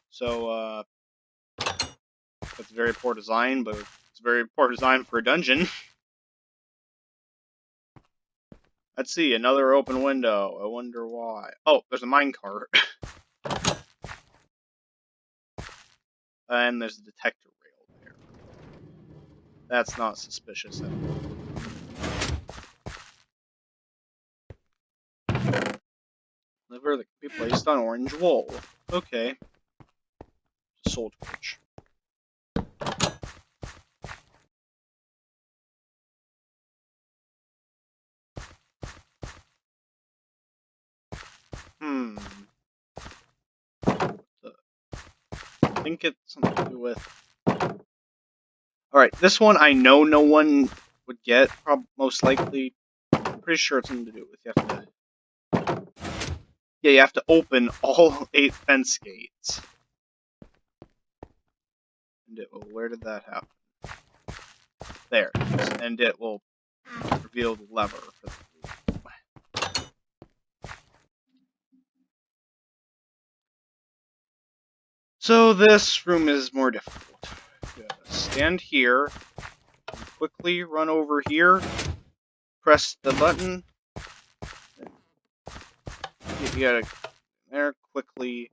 So, that's very poor design, but it's very poor design for a dungeon. Let's see, another open window. I wonder why. Oh, there's a minecart. And there's a detector rail there. That's not suspicious at all. Liver that can be placed on orange wool. Okay. Soul torch. I think it's something to do with... Alright, this one I know no one would get, most likely. I'm pretty sure it's something to do with... You have to... Yeah, you have to open all 8 fence gates. And it will... Where did that happen? There. And it will reveal the lever for the... So this room is more difficult. You gotta stand here, quickly run over here, press the button. You gotta there quickly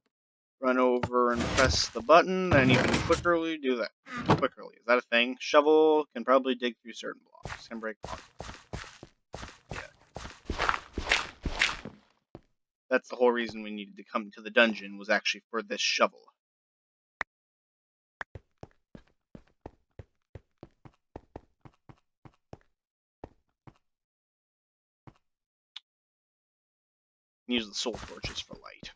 run over and press the button, then even quickly do that. Quickly, is that a thing? Shovel can probably dig through certain blocks. Can break blocks. Yeah. That's the whole reason we needed to come to the dungeon, was actually for this shovel. Use the soul torches for light.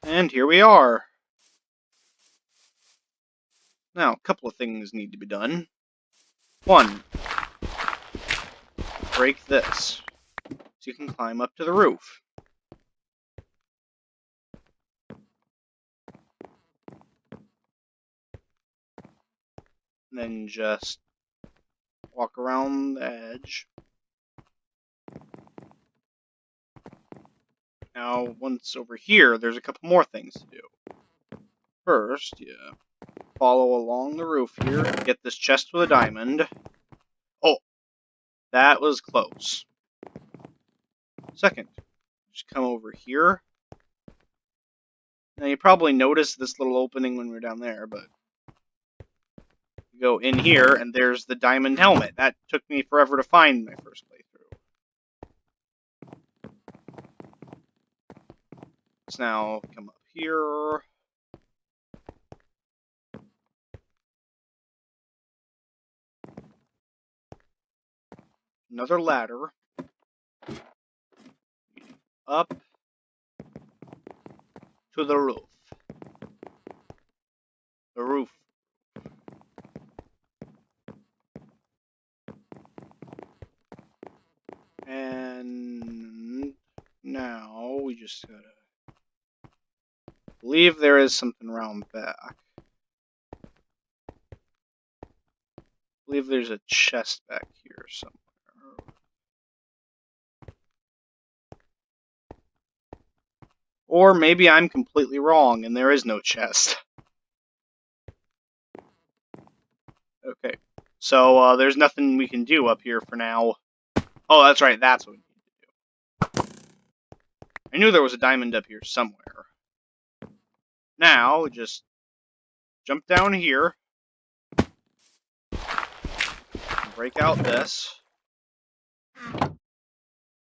And here we are. Now, a couple of things need to be done. One, break this, so you can climb up to the roof. And then just walk around the edge. Now, once over here, there's a couple more things to do. First, you follow along the roof here, get this chest with a diamond. Oh, that was close. Second, just come over here. Now, you probably noticed this little opening when we were down there, but you go in here, and there's the diamond helmet. That took me forever to find my first playthrough. Let's now come up here. Another ladder. Up to the roof. The roof. And now we just gotta... I believe there is something around back. I believe there's a chest back here somewhere. Or maybe I'm completely wrong and there is no chest. Okay. So, there's nothing we can do up here for now. Oh, that's right, that's what we need to do. I knew there was a diamond up here somewhere. Now, just jump down here. Break out this.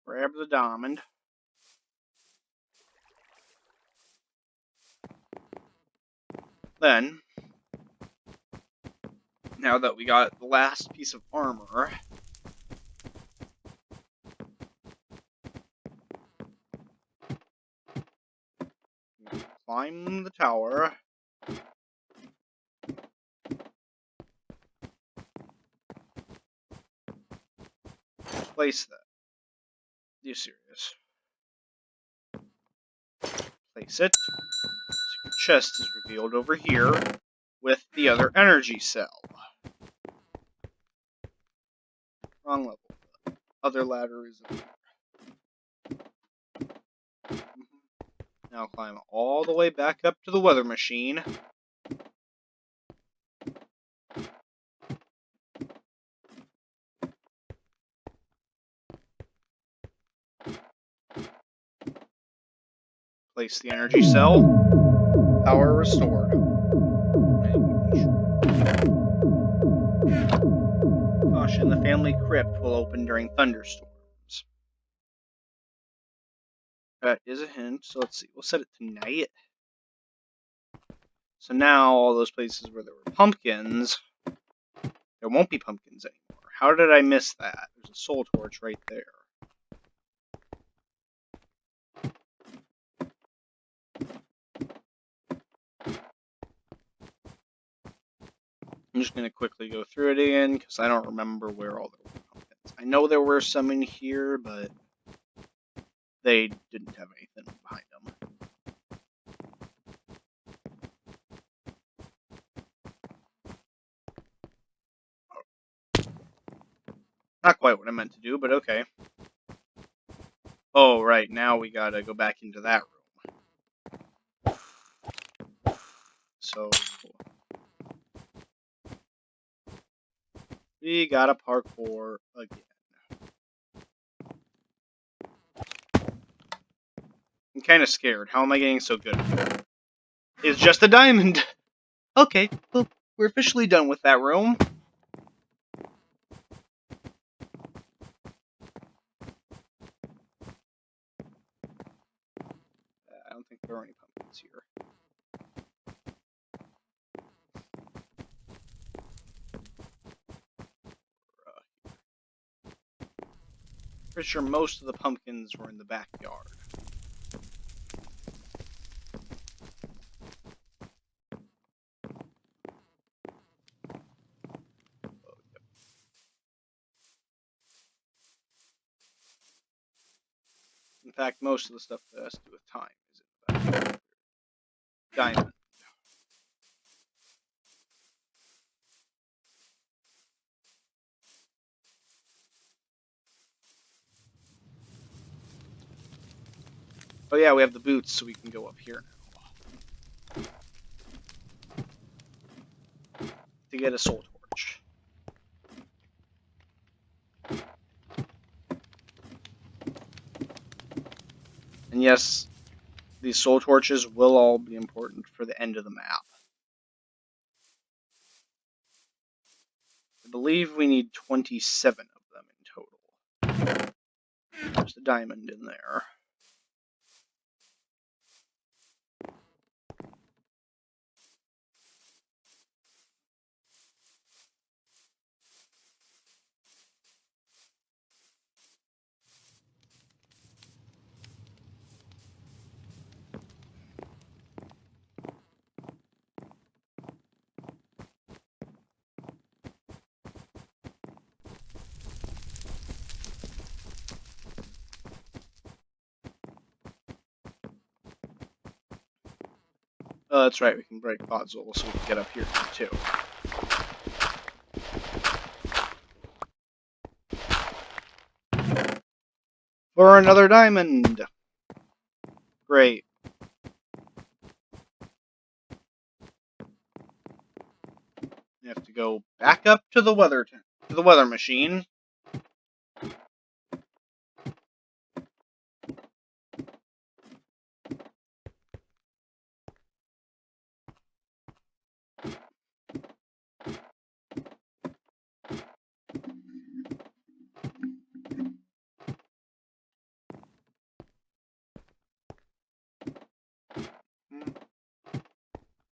Grab the diamond. Then, now that we got the last piece of armor, climb the tower. Place that. You serious? Place it. So your chest is revealed over here with the other energy cell. Wrong level. The other ladder is over here. Now climb all the way back up to the weather machine. Place the energy cell. Power restored. Caution, the family crypt will open during thunderstorms. That is a hint, so let's see. We'll set it to night. So now, all those places where there were pumpkins, there won't be pumpkins anymore. How did I miss that? There's a soul torch right there. I'm just going to quickly go through it again, because I don't remember where all there were pumpkins. I know there were some in here, but they didn't have anything behind them. Not quite what I meant to do, but okay. Oh, right, now we gotta go back into that room. So... We got a parkour again. I'm kind of scared. How am I getting so good? It's just a diamond. Okay, well, we're officially done with that room. I don't think there are any pumpkins here. Pretty sure most of the pumpkins were in the backyard. In fact, most of the stuff that has to do with time is in the backyard. Diamond. Oh yeah, we have the boots, so we can go up here now. To get a soul torch. And yes, these soul torches will all be important for the end of the map. I believe we need 27 of them in total. There's a diamond in there. Oh, that's right, we can break Podzol, so we can get up here too. For another diamond! Great. You have to go back up to the weather machine.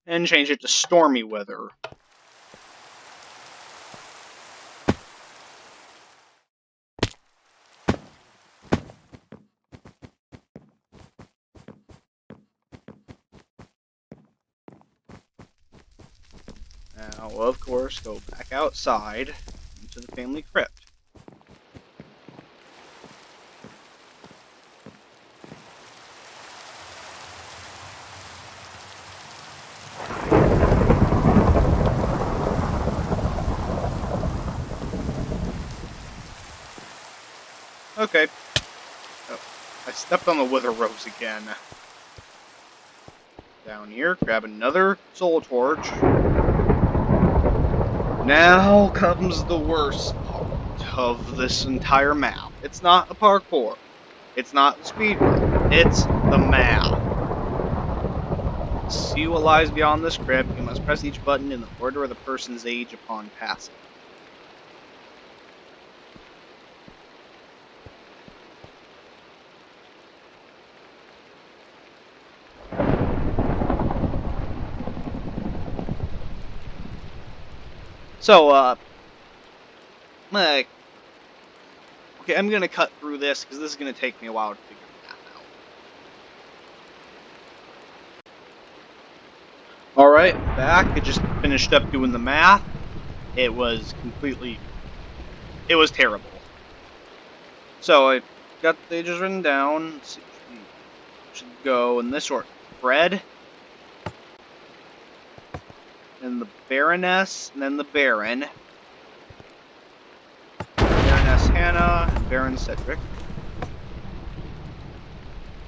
And change it to stormy weather. Now, of course, go back outside into the family crypt. Okay. Oh, I stepped on the wither rose again. Down here, grab another soul torch. Now comes the worst part of this entire map. It's not the parkour. It's not the speedrun. It's the map. To see what lies beyond this crypt, you must press each button in the order of the person's age upon passing. So, okay, I'm gonna cut through this because this is gonna take me a while to figure the map out. Alright, back. I just finished up doing the math. It was terrible. So, I got the ages written down. Let's see, should go in this order. Fred, then the Baroness, and then the Baron. Baroness Hannah, and Baron Cedric.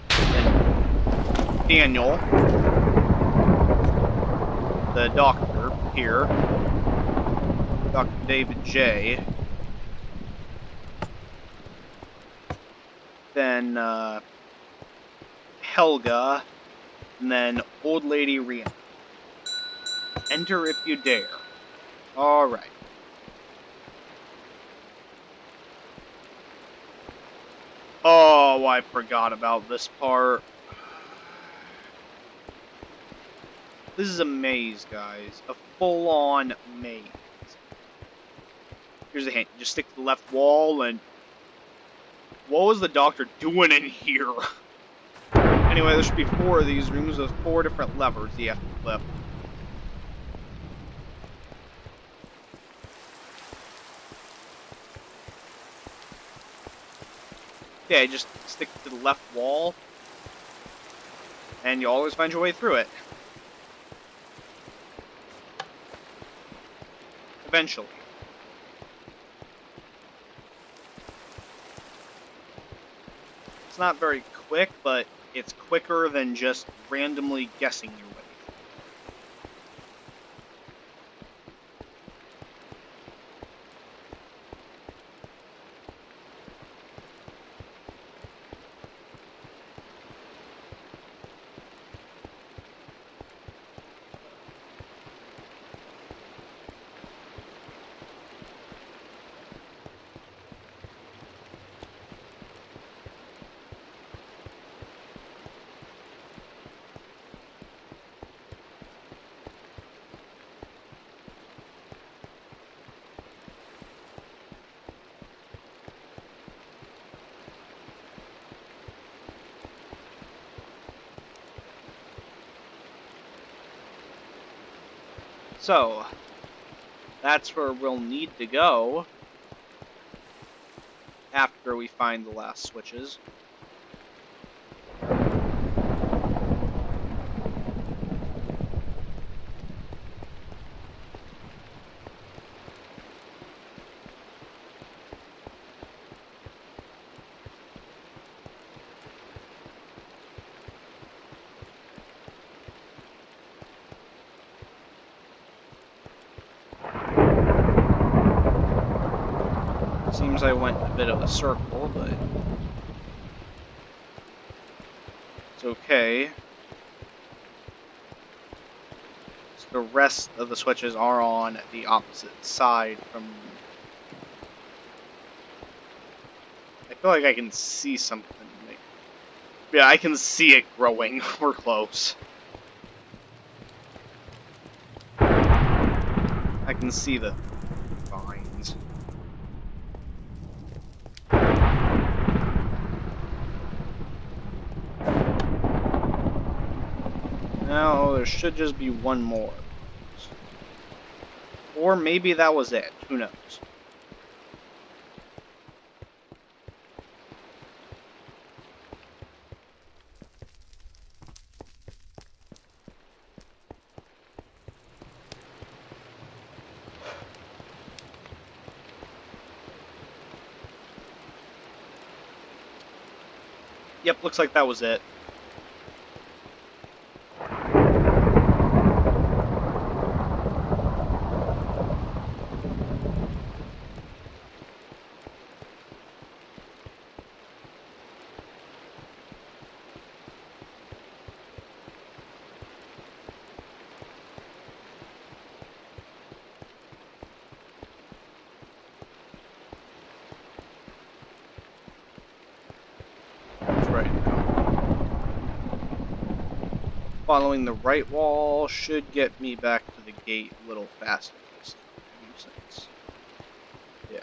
Then Daniel, the doctor, here. Dr. David J. Then Helga, and then Old Lady Rihanna. Enter if you dare. Alright. Oh, I forgot about this part. This is a maze, guys. A full-on maze. Here's a hint. Just stick to the left wall and... What was the doctor doing in here? Anyway, there should be 4 of these rooms with 4 different levers you have to flip. Yeah, just stick to the left wall, and you always find your way through it. Eventually. It's not very quick, but it's quicker than just randomly guessing your way. So, that's where we'll need to go after we find the last switches. Seems I went a bit of a circle, but it's okay. So the rest of the switches are on the opposite side from... I feel like I can see something. Yeah, I can see it growing. We're close. I can see the vines. Now, there should just be one more. Or maybe that was it. Who knows? Yep, looks like that was it. Right now. Following the right wall should get me back to the gate a little faster this time. Yeah.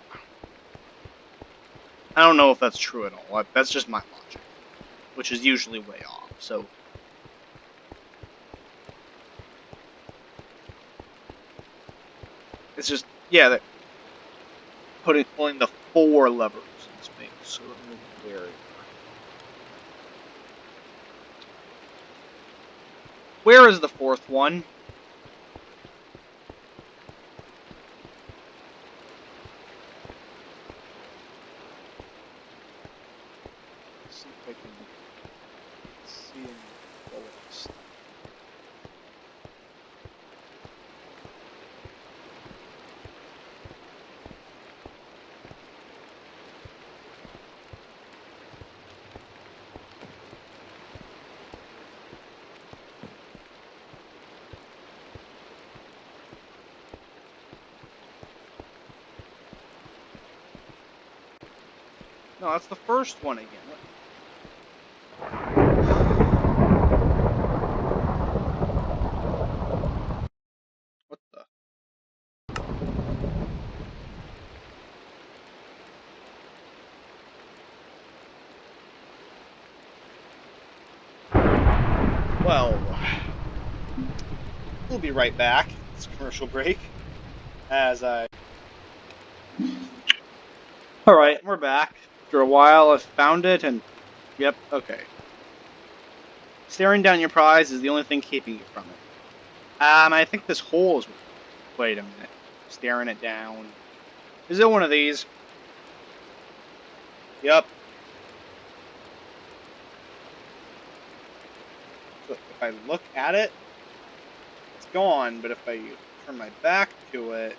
I don't know if that's true at all. That's just my logic, which is usually way off, so... It's just, yeah, pulling the 4 levers in space, so where is the 4th one? Let's see if I can see any bullets. No, that's the first one again. What the? Well, we'll be right back. It's a commercial break. As I... Alright, we're back. After a while, I found it and... Yep, okay. Staring down your prize is the only thing keeping you from it. I think this hole is... Wait a minute. Staring it down. Is it one of these? Yep. So if I look at it, it's gone, but if I turn my back to it...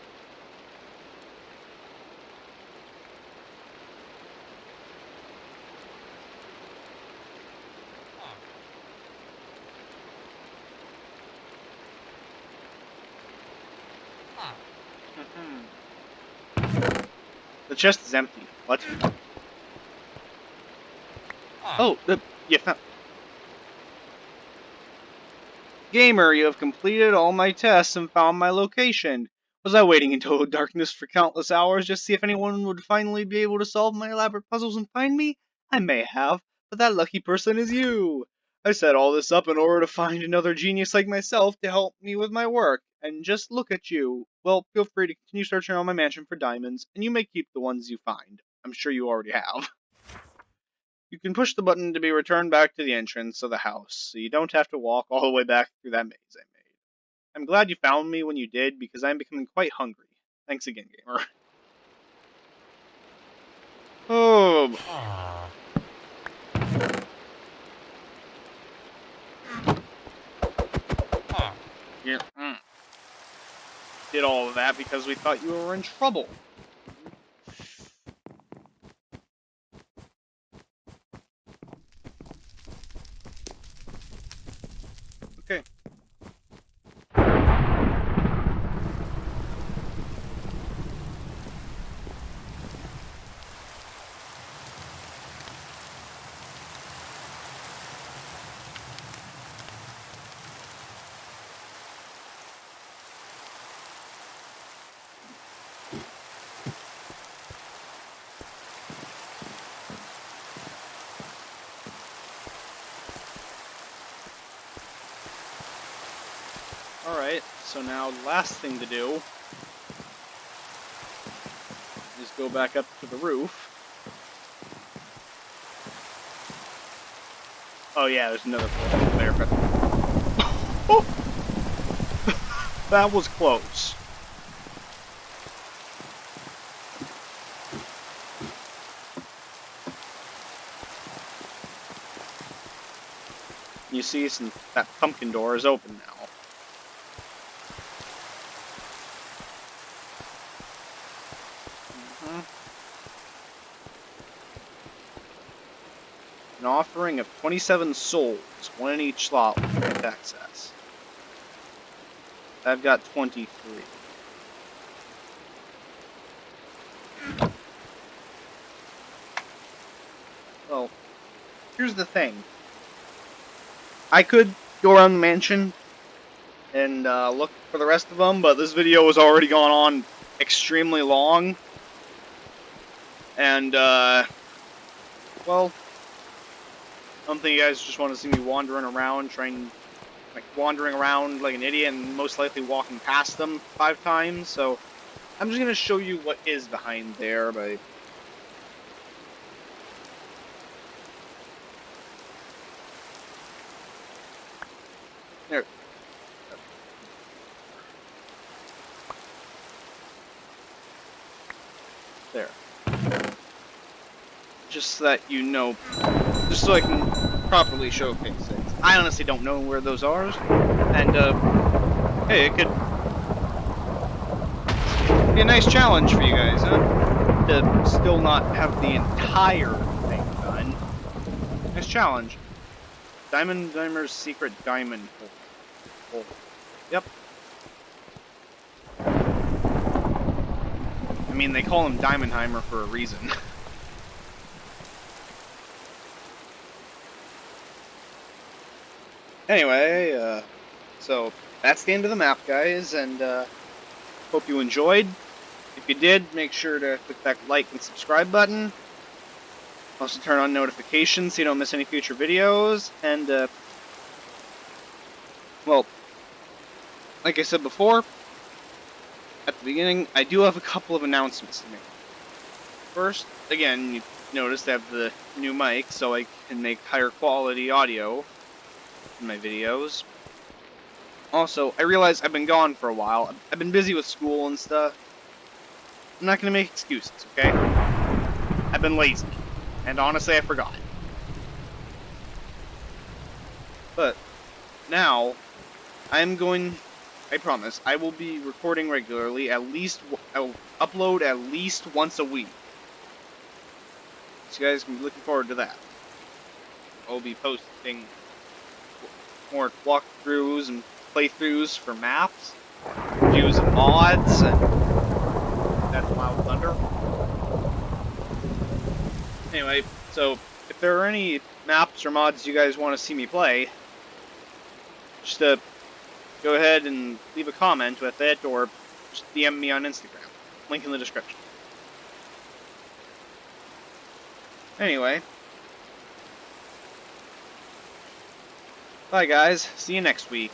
The chest is empty. What? Oh, you found... Gamer, you have completed all my tests and found my location. Was I waiting in total darkness for countless hours just to see if anyone would finally be able to solve my elaborate puzzles and find me? I may have, but that lucky person is you. I set all this up in order to find another genius like myself to help me with my work, and just look at you. Well, feel free to continue searching around my mansion for diamonds, and you may keep the ones you find. I'm sure you already have. You can push the button to be returned back to the entrance of the house, so you don't have to walk all the way back through that maze I made. I'm glad you found me when you did, because I'm becoming quite hungry. Thanks again, gamer. Oh. Yeah. Did all of that because we thought you were in trouble. Okay. Alright, so now the last thing to do is go back up to the roof. Oh yeah, there's another floor there, but... Oh! That was close. You see, since that pumpkin door is open now. An offering of 27 souls, one in each slot with access. I've got 23. Well, here's the thing. I could go around the mansion and look for the rest of them, but this video has already gone on extremely long. And, well, I don't think you guys just want to see me wandering around, wandering around like an idiot and most likely walking past them 5 times. So I'm just going to show you what is behind there by... There. There. Just so that you know, just so I can properly showcase it. I honestly don't know where those are, and hey, it could be a nice challenge for you guys, huh? To still not have the entire thing done. Nice challenge. Diamondhiemer's secret diamond hole. Yep. I mean, they call him Diamondhiemer for a reason. Anyway, so that's the end of the map, guys, and hope you enjoyed. If you did, make sure to click that like and subscribe button. Also turn on notifications so you don't miss any future videos. And, well, like I said before, at the beginning, I do have a couple of announcements to make. First, again, you noticed I have the new mic, so I can make higher quality audio in my videos. Also, I realize I've been gone for a while. I've been busy with school and stuff. I'm not gonna make excuses, okay? I've been lazy. And honestly, I forgot. But now, I promise, I will be recording regularly. I will upload at least once a week. So you guys can be looking forward to that. I'll be posting more walkthroughs and playthroughs for maps, reviews of mods, and that's Wild Thunder. Anyway, so if there are any maps or mods you guys want to see me play, just go ahead and leave a comment with it, or just DM me on Instagram. Link in the description. Anyway, bye guys, see you next week.